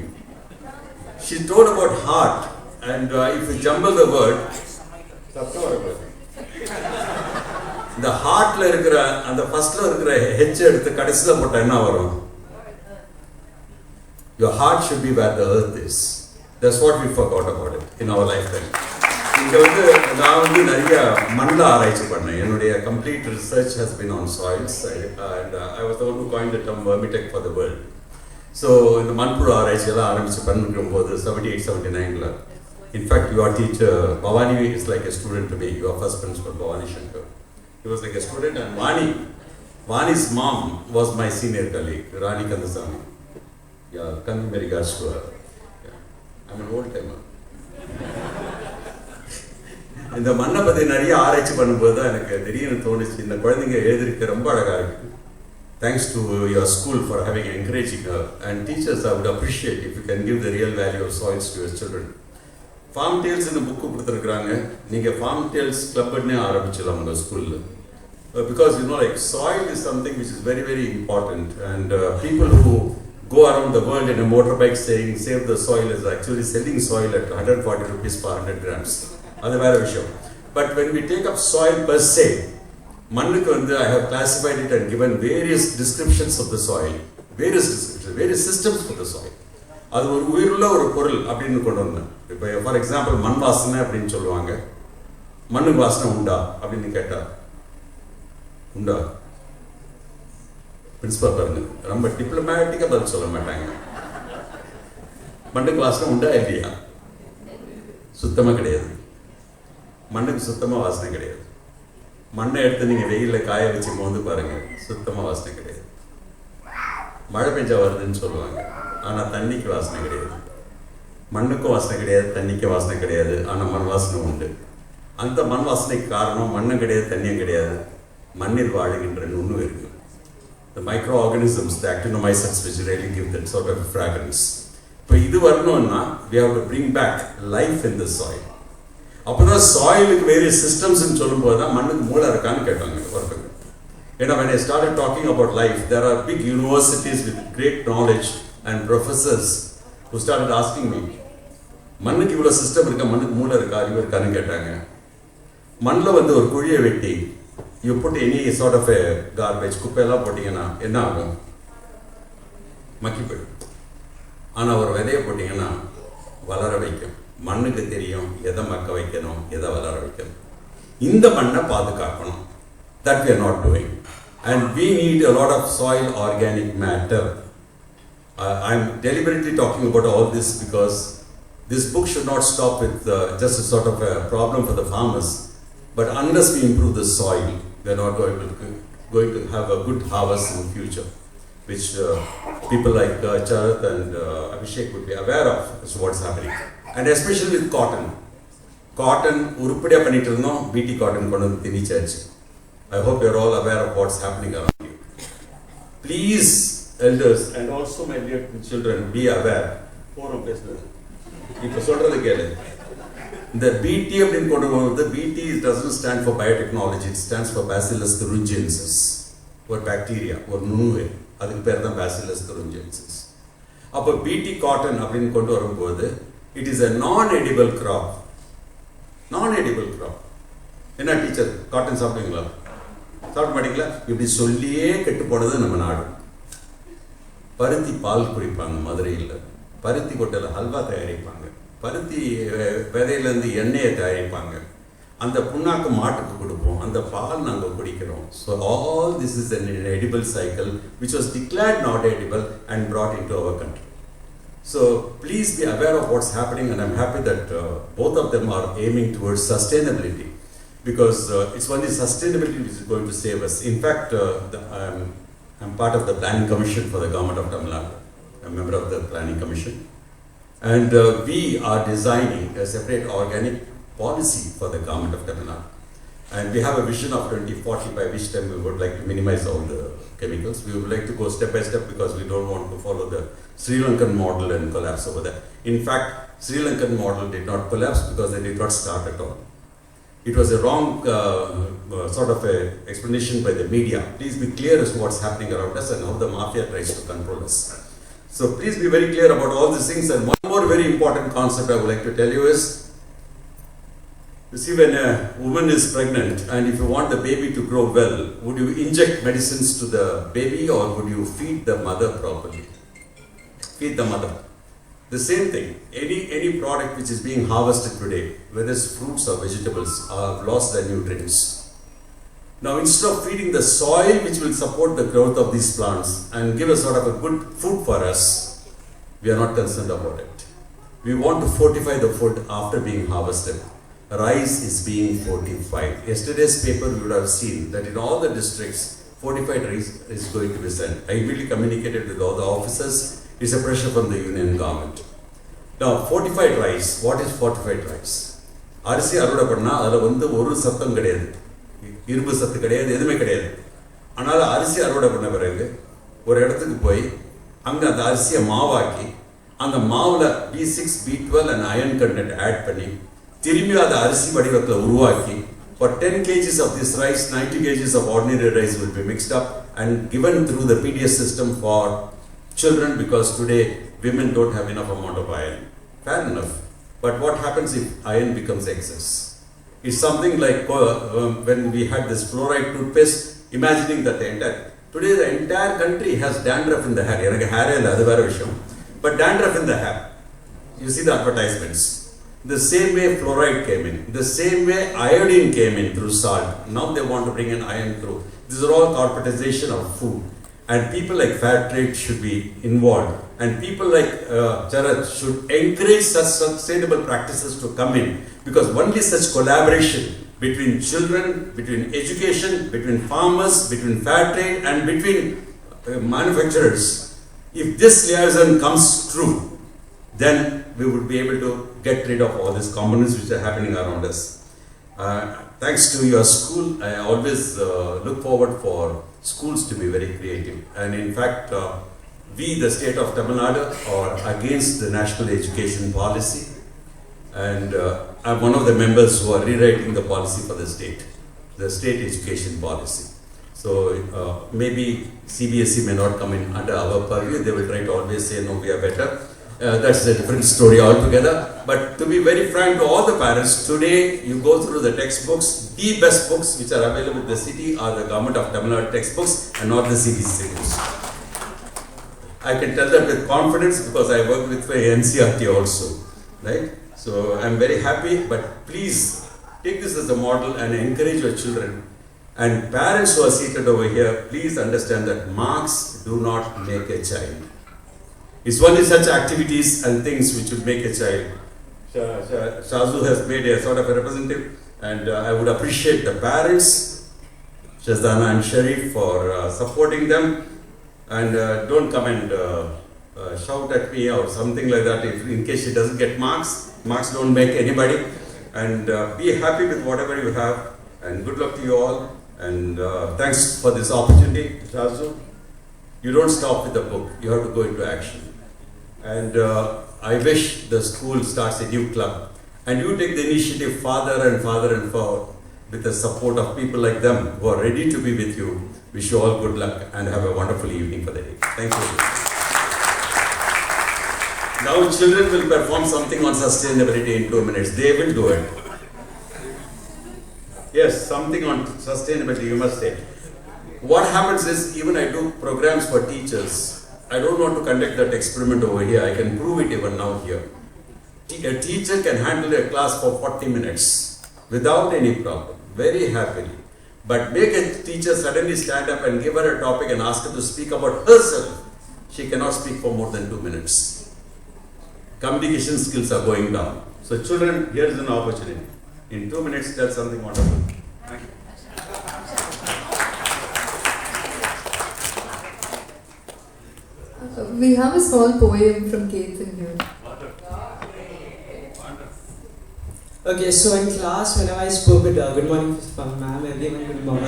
Speaker 10: She told about heart, and if you jumble the word, இந்த ஹார்ட்ல இருக்கிற அந்த ஃபர்ஸ்ட்ல இருக்கிற ஹெச் எடுத்து கடைசில போட்டா என்ன வரும்? Your heart should be where the earth is. That's what we forgot about it in our lifetime. இங்க நான் நிறைய மண்ணில் ஆராய்ச்சி பண்ணேன். என்னுடைய complete research has been on soils, and I was the one who coined the term vermitech for the world. So இந்த மண்புழு ஆராய்ச்சியெல்லாம் ஆரம்பிச்சு பண்ணிருக்கும்போது 78-79ல, in fact your teacher Bhavani is like a student to me. Your first principal Bhavani Shankar, he was like a student, and Vani's mom was my senior colleague, Rani Kandasamy. Yeah, convey my regards to her. Yeah. I'm an old timer. இந்த மண்ணை பற்றி நிறைய ஆராய்ச்சி பண்ணும்போது தான் எனக்கு திடீர்னு தோணுச்சு, இந்த குழந்தைங்க எழுதிருக்க ரொம்ப அழகாக இருக்கு. Thanks to your school for having encouraging her, and teachers, I would appreciate if you can give the real value of soils to your children. Farm Tales இந்த புக்கு கொடுத்துருக்குறாங்க, நீங்கள் Farm Tales கிளப்னே ஆரம்பிச்சிடலாம் உங்கள் ஸ்கூலில். Because you know, like soil is something which is very very important, and people who go around the world in a motorbike saying save the soil is actually selling soil at 140 rupees per 100 grams. அது வேற விஷயம். But when we take up soil per se, மண்ணுக்கு வந்து I have classified it and given various descriptions of the soil, various systems for the soil. அது ஒரு உயிருள்ள ஒரு பொருள் அப்படின்னு கொண்டு வந்தேன். இப்போ ஃபார் எக்ஸாம்பிள் மண் வாசனை அப்படின்னு சொல்லுவாங்க. மண்ணுக்கு வாசனை உண்டா அப்படின்னு கேட்டா உண்டா? பிரின்சிபல் பாருங்க, ரொம்ப டிப்ளமேட்டிக்காக பதில் சொல்ல மாட்டாங்க. மண்ணுக்கு வாசனை உண்டா இல்லையா? சுத்தமாக கிடையாது. மண்ணுக்கு சுத்தமாக வாசனை கிடையாது. மண்ணை எடுத்து நீங்கள் வெயிலில் காய வச்சு மோந்து பாருங்கள், சுத்தமாக வாசனை கிடையாது. மழை பெஞ்சா வருதுன்னு சொல்லுவாங்க, ஆனால் தண்ணிக்கு வாசனை கிடையாது. மண்ணுக்கும் வாசனை கிடையாது, தண்ணிக்கும் வாசனை கிடையாது, ஆனால் மண் வாசனை உண்டு. அந்த மண் வாசனைக்கு காரணம் மண்ணும் கிடையாது, தண்ணியும் கிடையாது, மண்ணில் வாழுகின்ற நுண்ணு இருக்கு. The microorganisms, the actinomycetes which really give that sort of fragrance. இப்போ இது வரணும்னா we have to bring back life in the soil. அப்போதான் சாயிலுக்கு வேரியஸ் சிஸ்டம்ஸ்ன்னு சொல்லும்போது தான் மண்ணுக்கு மூளை இருக்கான்னு கேட்டாங்க ஒருத்தங்க. ஏன்னா when I started talking about life, there are big universities with great knowledge and professors who started asking me, மண்ணுக்கு இவ்வளோ சிஸ்டம் இருக்கா, மண்ணுக்கு மூளை இருக்கா, அறிவு இருக்கான்னு கேட்டாங்க. மண்ணில் வந்து ஒரு குழியை வெட்டி you put any sort of a garbage, குப்பையெல்லாம் போட்டிங்கன்னா என்ன ஆகும்? மக்கி போயிடும். ஆனால் ஒரு விதையை போட்டிங்கன்னா வளர வைக்கும். மண்ணுக்கு தெரியும் எதை மக்க வைக்கணும், எதை வளர வைக்கணும். இந்த மண்ணை பாதுகாக்கணும். That we are not doing. And we need a lot of soil organic matter. I'm deliberately talking about all this because this book should not stop with just a sort of a problem for the farmers. But unless we improve the soil, we are not going to have a good harvest in the future, which people like Charath and Abhishek would be aware of as what's happening. And especially with cotton. Cotton, urupadiya pannittu irundhom, BT cotton kondu vandu thinichachu. I hope you are all aware of what's happening around you. Please, elders and also my dear children, be aware. Porum pesnadhu. Ipo solradhu kelu. The BT அப்படின்னு கொண்டு வருவது, BT doesn't stand for biotechnology, it stands for Bacillus thuringiensis, ஒரு bacteria, ஒரு நுண்ணுயிர். அதுக்கு பேர் தான் Bacillus thuringiensis. அப்போ BT cotton அப்படின்னு கொண்டு வரும்போது it is a non-edible crop. Non-edible crop. என்ன டீச்சர், காட்டன் சாப்பிட்டீங்களா? சாப்பிட மாட்டீங்களா? இப்படி சொல்லியே கெட்டு போனது நம்ம நாடு. பருத்தி பால் குடிப்பாங்க மதுரையில், பருத்தி கொட்டையில் ஹல்வா தயாரிப்பாங்க, பருத்தி விதையிலேருந்து எண்ணெயை தயாரிப்பாங்க, அந்த புண்ணாக்கு மாட்டுக்கு கொடுப்போம், அந்த பால் நாங்கள் குடிக்கிறோம். So all this is an edible cycle which was declared not edible and brought into our country. So please be aware of what's happening, and I'm happy that both of them are aiming towards sustainability, because it's only sustainability which is going to save us. In fact, I'm part of the planning commission for the government of Tamil Nadu. I'm a member of the planning commission. And we are designing a separate organic policy for the government of Tamil Nadu. And we have a vision of 2040, by which time we would like to minimize all the chemicals. We would like to go step by step because we don't want to follow the Sri Lankan model and collapse over there. In fact, Sri Lankan model did not collapse because they did not start at all. It was a wrong sort of a explanation by the media. Please be clear as to what's happening around us and how the mafia tries to control us. So please be very clear about all these things. And one more very important concept I would like to tell you is, you see, when a woman is pregnant and if you want the baby to grow well, would you inject medicines to the baby or would you feed the mother properly? Feed the mother. The same thing, any product which is being harvested today, whether it's fruits or vegetables, have lost their nutrients. Now, instead of feeding the soil which will support the growth of these plants and give a sort of a good food for us, we are not concerned about it. We want to fortify the food after being harvested. Rice is being fortified. Yesterday's paper you would have seen that in all the districts, fortified rice is going to be sent. I immediately communicated with all the officers. It's a pressure from the union government. Now, fortified rice, what is fortified rice? அரிசி அறுவடை பண்ணால் அதில் வந்து ஒரு சத்தம் கிடையாது, இரும்பு சத்து கிடையாது, எதுவுமே கிடையாது. ஆனால் அரிசி அறுவடை பண்ண பிறகு ஒரு இடத்துக்கு போய் அங்கே அந்த அரிசியை மாவாக்கி அந்த மாவில் B6, B12 and iron content add பண்ணி திரும்பி அதை அரிசி வடிவத்தில் உருவாக்கி for 10 kgs of this rice, 90 kgs of ordinary rice will be mixed up and given through the PDS system for children, because today women don't have enough amount of iron. Fair enough. But what happens if iron becomes excess? It's something like when we had this fluoride toothpaste, imagining that today the entire country has dandruff in the hair. But dandruff in the hair. You see the advertisements. The same way fluoride came in, the same way iodine came in through salt. Now they want to bring in iron through. These are all corporatization of food. And people like fair trade should be involved. And people like Jarat should encourage such sustainable practices to come in. Because only such collaboration between children, between education, between farmers, between fair trade and between manufacturers, if this liaison comes true, then we would be able to get rid of all these components which are happening around us. Thanks to your school, I always look forward for schools to be very creative. And in fact, we, the state of Tamil Nadu, are against the national education policy. And I'm one of the members who are rewriting the policy for the state education policy. So maybe CBSE may not come in under our purview. They will try to always say, no, we are better. That's a different story altogether. But to be very frank to all the parents, today you go through the textbooks, the best books which are available in the city are the government of Tamil Nadu textbooks and not the CBSE books. I can tell that with confidence because I work with NCRT also, right? So I'm very happy, but please take this as a model and encourage your children. And parents who are seated over here, please understand that marks do not make a child. It's only such activities and things which will make a child. Shazu has made a sort of a representative, and I would appreciate the parents, Shazana and Sharif, for supporting them. And don't come and shout at me or something like that in case she doesn't get marks. Marks don't make anybody. And be happy with whatever you have. And good luck to you all. And thanks for this opportunity, Shazu. You don't stop with the book. You have to go into action. And I wish the school starts a new club. And you take the initiative farther and farther and forward with the support of people like them who are ready to be with you. Wish you all good luck and have a wonderful evening for the day. Thank you. Now children will perform something on sustainability in 2 minutes. They will do it. Yes, something on sustainability you must say. What happens is, even I do programs for teachers. I don't want to conduct that experiment over here. I can prove it even now here. A teacher can handle a class for 40 minutes without any problem, very happily. But make a teacher suddenly stand up and give her a topic and ask her to speak about herself. She cannot speak for more than 2 minutes. Communication skills are going down. So children, here is an opportunity. In 2 minutes, tell something wonderful. Thank you.
Speaker 11: We have a small poem from Chettinad here.
Speaker 12: Okay, so in class, whenever I spoke with good morning, ma'am, everyone,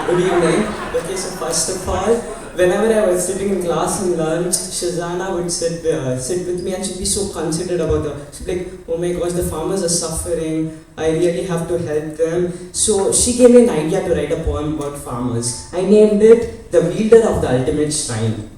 Speaker 12: good evening. Okay, so first of all, whenever I was sitting in class in lunch, Shazana would sit with me and she'd be so considerate about she'd be like, oh my gosh, the farmers are suffering, I really have to help them. So she gave me an idea to write a poem about farmers. I named it The Wielder of the Ultimate Shrine.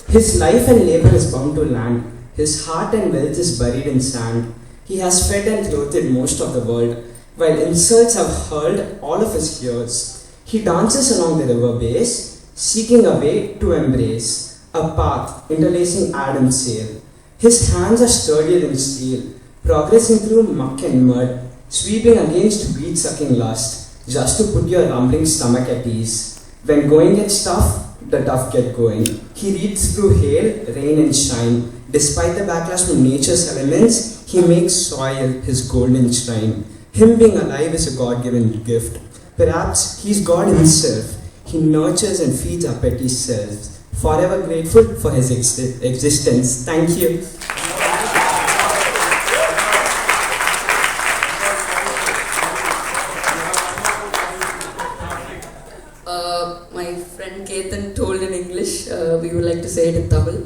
Speaker 12: His life and labor is bound to land. His heart and wealth is buried in sand. He has fed and clothed most of the world, while insults have hurled all of his years. He dances along the river base, seeking a way to embrace, a path interlacing Adam's sail. His hands are sturdier than steel, progressing through muck and mud, sweeping against weed-sucking lust, just to put your rumbling stomach at ease. When going gets tough, the tough get going. He reads through hail, rain and shine. Despite the backlash from nature's elements, he makes soil his golden shrine. Him being alive is a God-given gift. Perhaps he's God himself. He nurtures and feeds our petty selves. Forever grateful for his existence. Thank you.
Speaker 13: My friend Ketan told in English. We would like to say it in Tamil.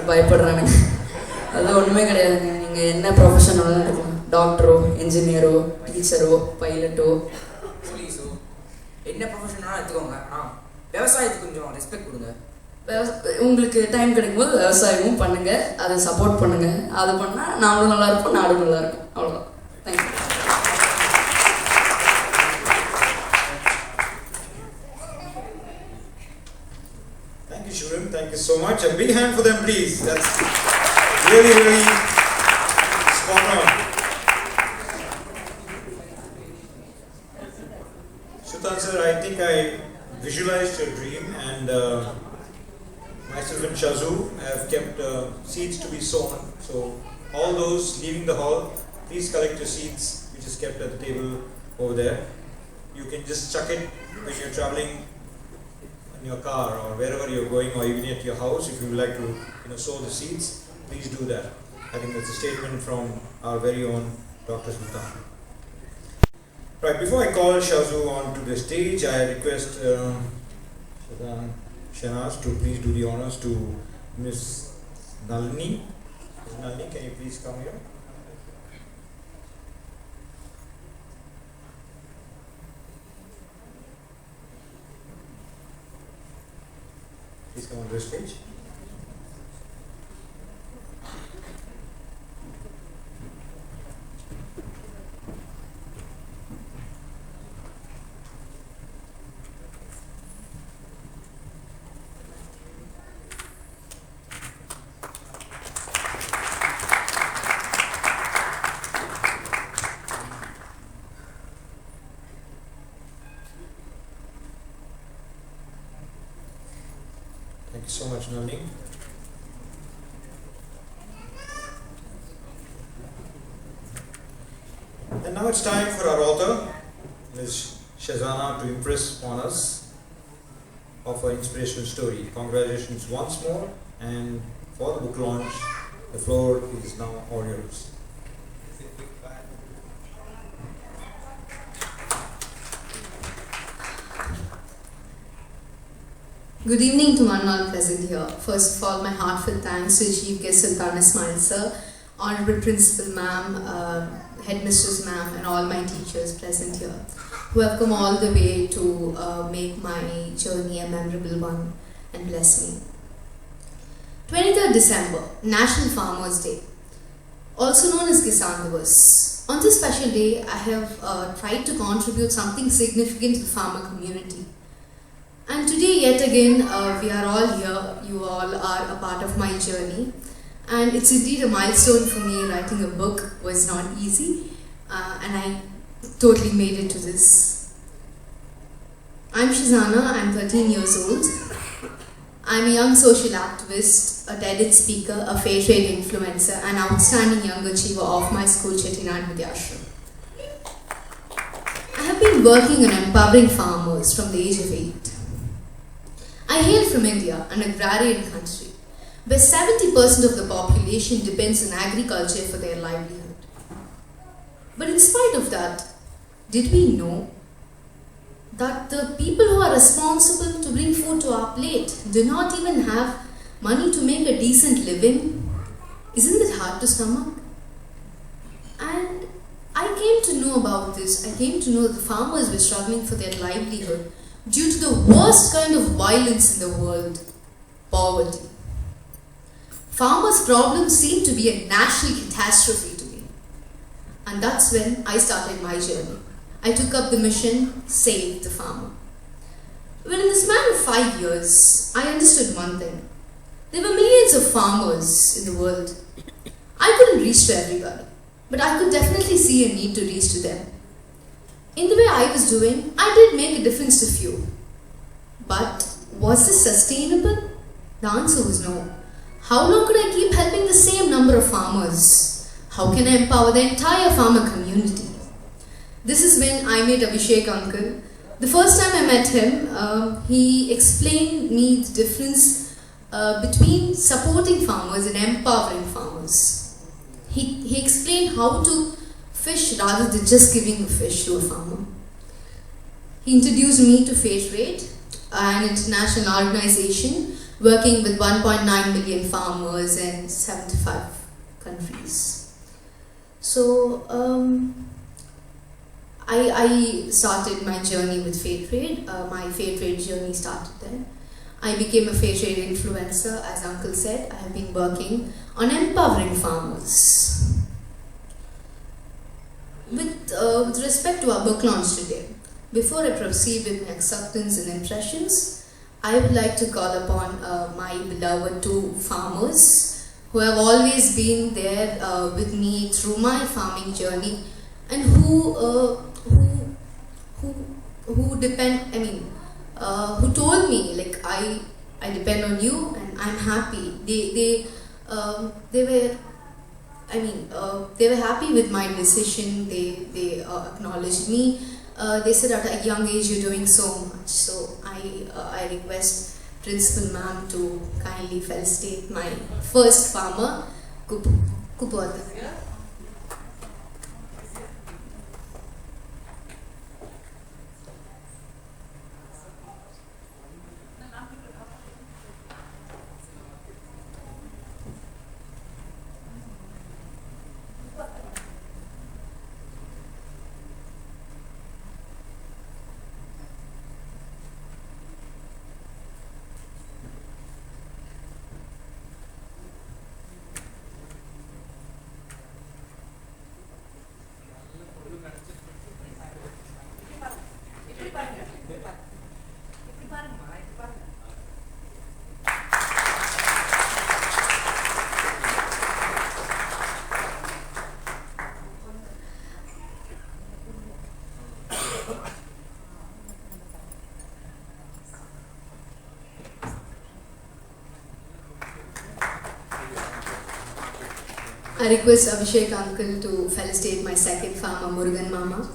Speaker 13: பயப்படுறானுங்க அது ஒன்றுமே கிடையாதுங்க. நீங்கள் என்ன ப்ரொஃபஷனலாக எடுக்கலாம், டாக்டரோ, என்ஜினியரோ, டீச்சரோ, பைலட்டோ,
Speaker 14: போலீஸோ, என்ன ப்ரொஃபஷனலாக எடுத்துக்கோங்க. விவசாயத்துக்கு கொஞ்சம் ரெஸ்பெக்ட் கொடுங்க.
Speaker 13: உங்களுக்கு டைம் கிடைக்கும்போது விவசாயமும் பண்ணுங்கள், அதை சப்போர்ட் பண்ணுங்கள். அது பண்ணால் நாமளும் நல்லாயிருப்போம், நாடும் நல்லாயிருக்கும். அவ்வளோதான். Thank you.
Speaker 2: Thank you, Shurim. Thank you so much. A big hand for them, please. That's really, really spot on. Sutan sir, I think I visualized your dream, and myself and Shazu have kept seeds to be sown. So all those leaving the hall, please collect your seeds, which is kept at the table over there. You can just chuck it when you're traveling in your car or wherever you're going, or even at your house. If you would like to, sow the seeds, please do that. I think that's a statement from our very own Dr. Sultan. Right, before I call Shazu onto the stage, I request Shazana Shariff to please do the honors to Miss Nalini. Ms. Nalini, can you please come here? Please come on the stage. Thank you so much, Nalini. And now it's time for our author, Ms. Shazana, to impress on us of her inspirational story. Congratulations once more, and for the book launch, the floor is now all yours.
Speaker 14: Good evening to one all present here. First of all, my heartfelt thanks to Chief Guest Sultan Ismail sir, Honorable Principal ma'am, Headmistress ma'am, and all my teachers present here, who have come all the way to make my journey a memorable one and bless me. 23rd December, National Farmers Day, also known as Kisan Divas. On this special day, I have tried to contribute something significant to the farmer community. And today, yet again, we are all here. You all are a part of my journey. And it's indeed a milestone for me. Writing a book was not easy. And I totally made it to this. I'm Shazana. I'm 13 years old. I'm a young social activist, a TED speaker, a fair trade influencer, and outstanding young achiever of my school, Chettinad Vidyashram. I have been working on empowering farmers from the age of 8. I hail from India, an agrarian country, where 70% of the population depends on agriculture for their livelihood. But in spite of that, did we know that the people who are responsible to bring food to our plate do not even have money to make a decent living? Isn't it hard to stomach? And I came to know about this. I came to know that farmers were struggling for their livelihood due to the worst kind of violence in the world, poverty. Farmers' problems seem to be a national catastrophe to me. And that's when I started my journey. I took up the mission, Save the Farmer. Well, in the span of 5 years, I understood one thing. There were millions of farmers in the world. I couldn't reach to everybody, but I could definitely see a need to reach to them. In the way I was doing, I did make a difference to few. But was this sustainable? The answer was no. How long could I keep helping the same number of farmers? How can I empower the entire farmer community? This is when I met Abhishek uncle. The first time I met him, he explained me the difference between supporting farmers and empowering farmers. He explained how to fish rather than just giving a fish to a farmer. He introduced me to Fair Trade, an international organization working with 1.9 million farmers in 75 countries. So I started my journey with Fair Trade. My Fair Trade journey started there. I became a fair trade influencer. As Uncle said, I have been working on empowering farmers. With respect to our book launch today, before I proceed with my acceptance and impressions, I would like to call upon my beloved two farmers who have always been there with me through my farming journey, and who depend. Who told me like I depend on you and I'm happy. They were happy with my decision. They acknowledged me. They said at a young age you're doing so much. So I request Principal Ma'am to kindly felicitate my first farmer, Kupota. I request Abhishek uncle to felicitate my second farmer, Murugan Mama.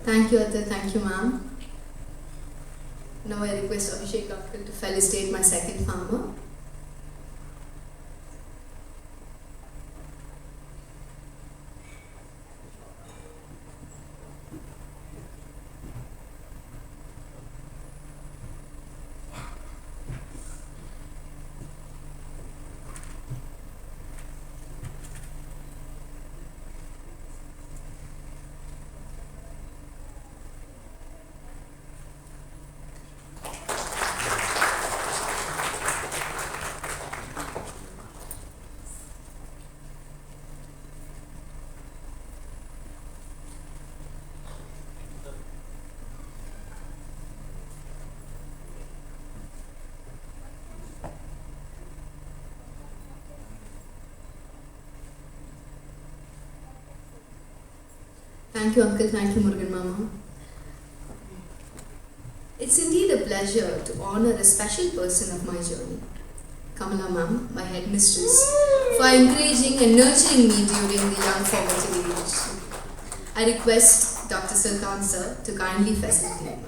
Speaker 14: Thank you, Atta. Thank you, ma'am. Now I request Abhishek uncle to felicitate my second farmer. Thank you, Uncle. Thank you, Murugan Mama. It's indeed a pleasure to honor a special person of my journey, Kamala Ma'am, my headmistress, for encouraging and nurturing me during the young formative age. I request Dr. Sultan sir to kindly facilitate.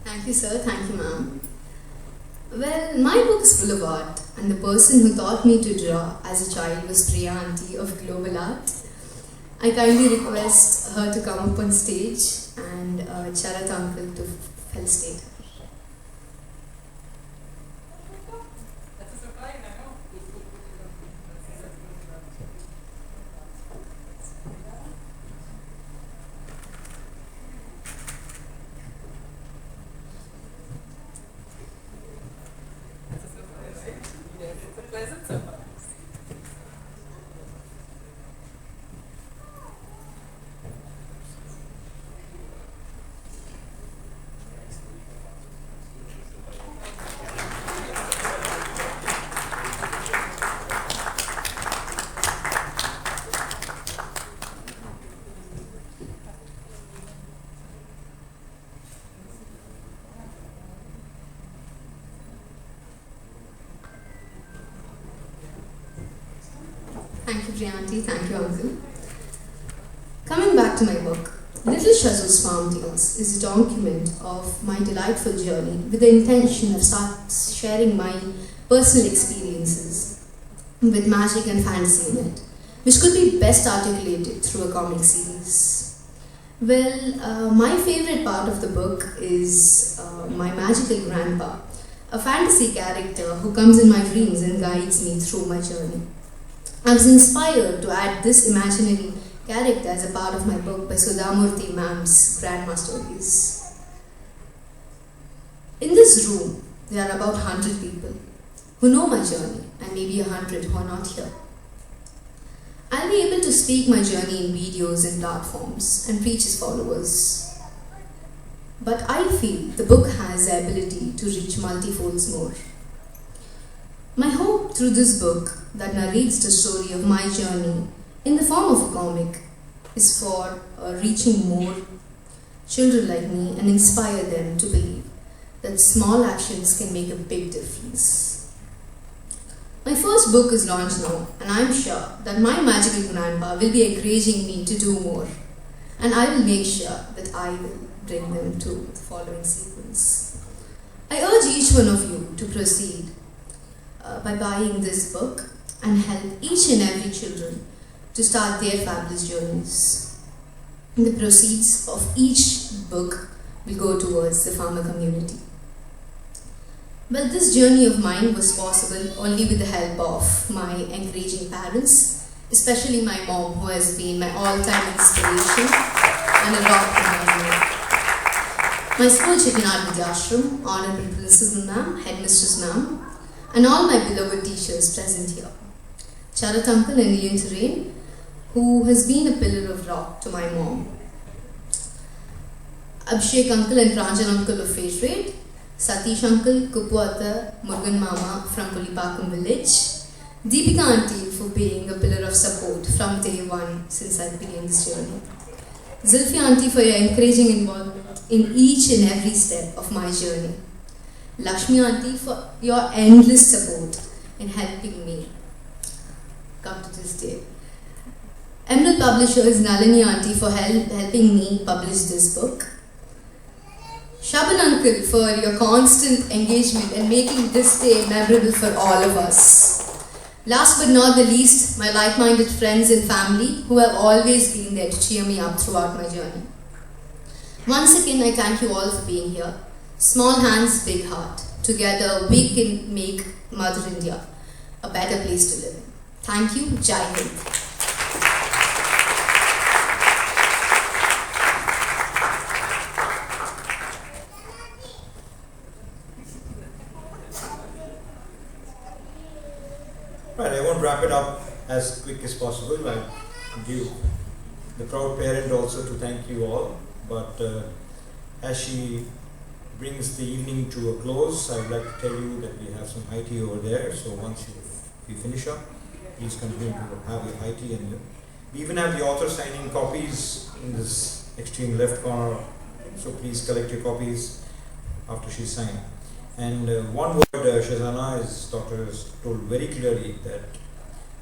Speaker 14: Thank you, sir. Thank you, ma'am. Well, my book is full of art, and the person who taught me to draw as a child was Priya Auntie of Global Art. I kindly request her to come up on stage and Charat uncle to felicitate her. Thank you, Priyanti. Thank you, Uncle. Coming back to my book, Little Shazu's Farm Tales is a document of my delightful journey with the intention of sharing my personal experiences with magic and fantasy in it, which could be best articulated through a comic series. Well, my favorite part of the book is my magical grandpa, a fantasy character who comes in my dreams and guides me through my journey. I was inspired to add this imaginary character as a part of my book by Sudhamurthy ma'am's Grandma Stories. In this room, there are about 100 people who know my journey and maybe 100 who are not here. I'll be able to speak my journey in videos and platforms and reach its followers. But I feel the book has the ability to reach multifolds more. My hope through this book that narrates the story of my journey in the form of a comic is for reaching more children like me and inspire them to believe that small actions can make a big difference. My first book is launched now, and I'm sure that my magical grandpa will be encouraging me to do more, and I will make sure that I will bring them to the following sequence. I urge each one of you to proceed by buying this book and help each and every children to start their fabulous journeys. The proceeds of each book will go towards the farmer community. Well, this journey of mine was possible only with the help of my encouraging parents, especially my mom, who has been my all-time inspiration and a rock in my life. My school, Chettinad Vidyashram, Honorable Principal Ma'am, Headmistress Ma'am, and all my beloved teachers present here. Charat Uncle and Leon Terrain, who has been a pillar of rock to my mom. Abhishek Uncle and Pranjan Uncle of Fate Rate, Satish Uncle, Kupuata, Murugan Mama from Pulipakam village, Deepika Auntie for being a pillar of support from day one since I began this journey, Zulfi Auntie for your encouraging involvement in each and every step of my journey, Lakshmi Auntie for your endless support in helping me come to this day, Emerald Publishers Nalini Auntie for helping me publish this book, Shaban Uncle for your constant engagement and making this day memorable for all of us. Last but not the least, my like-minded friends and family who have always been there to cheer me up throughout my journey. Once again, I thank you all for being here. Small hands, big heart. Together, we can make Mother India a better place to live in. Thank you. Jai Hind.
Speaker 2: Right, I won't wrap it up as quick as possible. I'll give the proud parent also to thank you all. But as she brings the evening to a close, I would like to tell you that we have some high tea over there. So once you finish up, please continue to have your high tea. And we even have the author signing copies in this extreme left corner. So please collect your copies after she's signed. And one word, Shazana, is Doctor has told very clearly that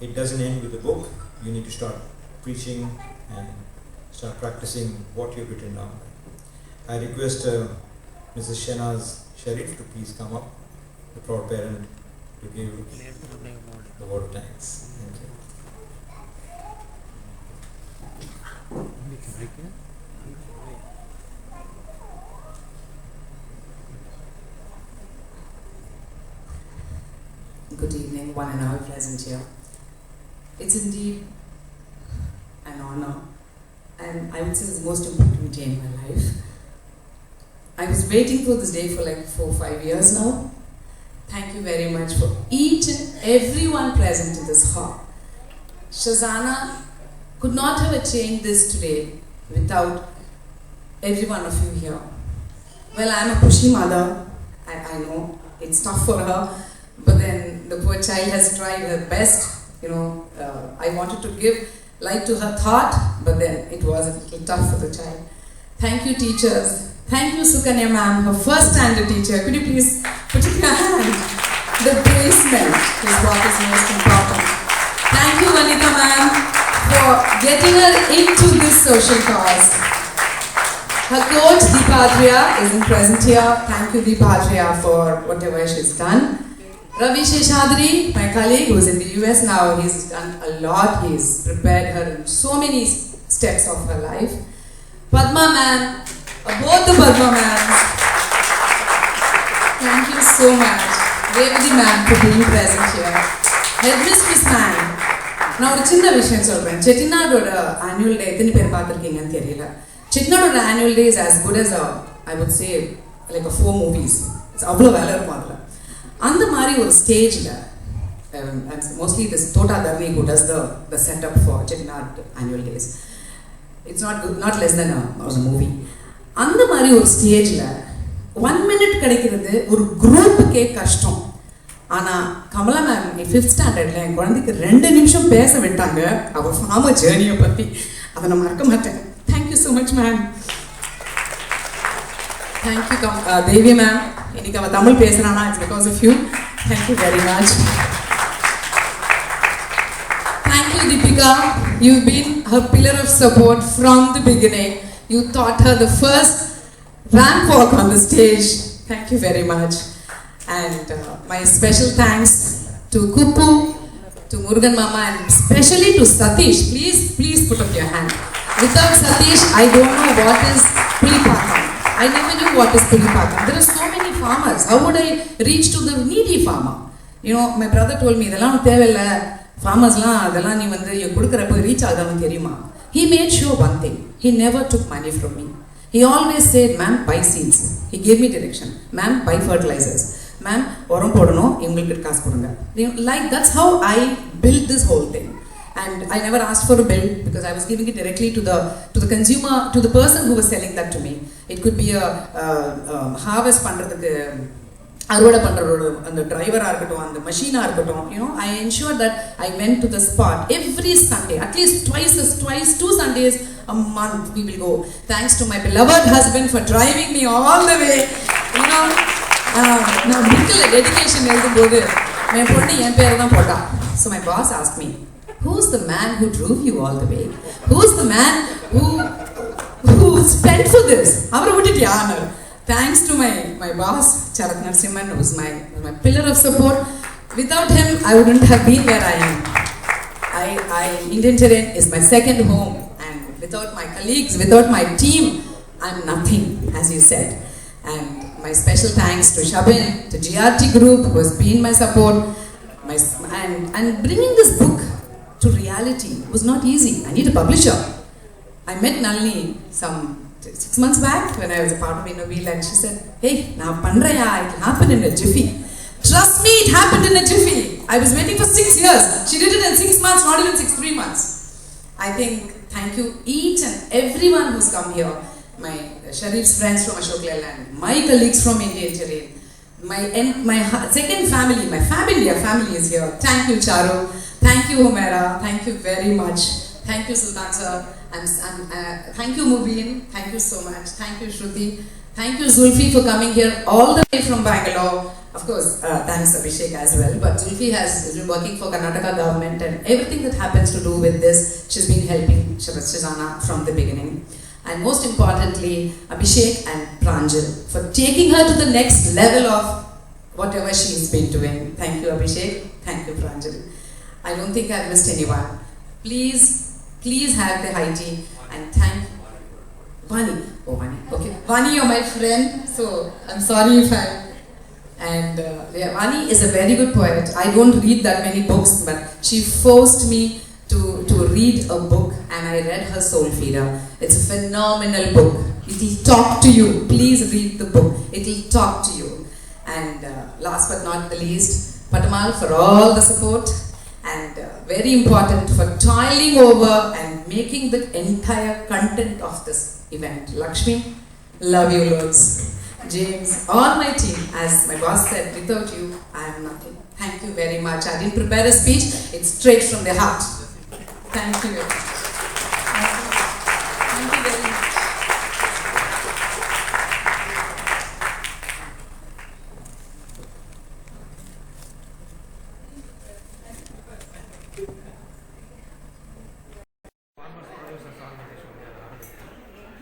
Speaker 2: it doesn't end with the book. You need to start preaching and start practicing what you've written down. I request Mrs. Shazana Shariff to please come up, the proud parent, to give the word of thanks. Thank you.
Speaker 15: Good evening, one and all present here. It's indeed an honor, and I would say it's the most important day in my life. I was waiting for this day for like 4 or 5 years now. Thank you very much for each and everyone present in this hall. Shazana could not have achieved this today without every one of you here. Well, I'm a pushy mother. I know it's tough for her. But then the poor child has tried her best. I wanted to give light to her thought, but then it was a little tough for the child. Thank you, teachers. Thank you, Sukanya ma'am, her first standard teacher. Could you please put in your hand? The basement is what is most important. Thank you, Vanita ma'am, for getting her into this social cause. Her coach, Deepadria, isn't present here. Thank you, Deepadria, for whatever she's done. Ravi Sheshadri, my colleague who's in the US now, he's done a lot. He's prepared her in so many steps of her life. Padma ma'am, both the Padma ma'ams, thank you so much. Revati ma'am for being present here. Headmistress ma'am, நான் ஒரு சின்ன விஷயம் சொல்றேன். செட்டிநாடோட annual day எத்தனை பேர் பார்த்திருக்கீங்கன்னு தெரியல. செட்டிநாடோட annual day is as good as I would say like a 4 movies. It's அவ்வளோ வேலை இருக்கும் அதில். அந்த மாதிரி ஒரு ஸ்டேஜில் mostly this Tota Dharni who does the setup for Chettinad annual days. It's not less than a movie. அந்த மாதிரி ஒரு ஸ்டேஜில் 1 minute கிடைக்கிறது ஒரு குரூப்புக்கே கஷ்டம். ஆனால் கமலா மேம் 5th ஸ்டாண்டர்டில் என் குழந்தைக்கு 2 நிமிஷம் பேச விட்டாங்க அவள் ஃபார்மர் ஜேர்னியை பற்றி. அதை நான் மறக்க மாட்டேன். Thank you so much ma'am. Thank you Devi ma'am. இன்னைக்கு அவள் தமிழ் பேசுகிறானா it's because of you. Thank you very much. Thank you Deepika. You've been her pillar of support from the beginning. You taught her the first ramp walk on the stage. Thank you very much. And my special thanks to Kuppu, to Murugan Mama, and especially to Satish. Please put up your hand. Without Satish, I don't know what is Pulipakam. I never knew what is Pulipakam. There are so many farmers. How would I reach to the needy farmer? You know, my brother told me, இதெல்லாம் தேவையில்ல farmersலாம் அதெல்லாம் நீ வந்து கொடுக்கறப்ப reach ஆகாதுன்னு தெரியுமா? He made sure one thing. He never took money from me. He always said, ma'am, buy seeds. He gave me direction. Ma'am, buy fertilizers. Ma'am, உரம் போடணும் இவங்களுக்கு காசு கொடுங்க. Like that's how I built this whole thing. And I never asked for a bill because I was giving it directly to the consumer, to the person who was selling that to me. It could be a harvest பண்றதுக்கு அறுவடை பண்றவரோட அந்த டிரைவரா இருக்கட்டும் அந்த மெஷினா இருக்கட்டும். You know, I ensured that I went to the spot every Sunday, at least twice 2 Sundays a month we will go. Thanks to my beloved husband for driving me all the way. You know, நான் புக்கில் dedication எழுதும்போது என் பொண்ணு என் பேரை தான் போட்டா. So my boss asked me, who's the man who drove you all the way? Who's the man who spent for this? அவரை விட்டுட்டு யாரு? Thanks to my boss, Charat Narsimhan, who's my pillar of support. Without him, I wouldn't have been where I am. Indian Terrain is my second home, and without my colleagues, without my team, I'm nothing, as you said. And my special thanks to Shabin, to GRT Group, who has been my support. And bringing this book to reality was not easy. I need a publisher. I met Nalini some 6 months back when I was a part of Innovil, and she said, hey, na pandraya, it will happen in a jiffy. Trust me, it happened in a jiffy. I was waiting for 6 years. She did it in 6 months, not even 3 months. I think, thank you each and everyone who's come here. My Shariff's friends from Ashok Leland, my colleagues from Indian Terrain, my second family, my family is here. Thank you, Charu. Thank you, Humera. Thank you very much. Thank you, Sultan sir. And thank you, Mubin. Thank you so much. Thank you, Shruti. Thank you, Zulfi, for coming here all the way from Bangalore. Of course, thanks Abhishek as well. But Zulfi has been working for Karnataka government, and everything that happens to do with this, she's been helping Shazana from the beginning. And most importantly, Abhishek and Pranjal for taking her to the next level of whatever she's been doing. Thank you, Abhishek. Thank you, Pranjal. I don't think I've missed anyone. Please have the high tea and thank Vani. Oh, Vani. Okay. Vani, you're my friend, so I'm sorry if I... And Vani is a very good poet. I don't read that many books, but she forced me to read a book, and I read her Soul Feeder. It's a phenomenal book. It will talk to you. Please read the book. It will talk to you. And last but not the least, Patamal for all the support. And very important for toiling over and making the entire content of this event. Lakshmi, love you loads. James, all my team, as my boss said, without you, I am nothing. Thank you very much. I didn't prepare a speech, it's straight from the heart. Thank you.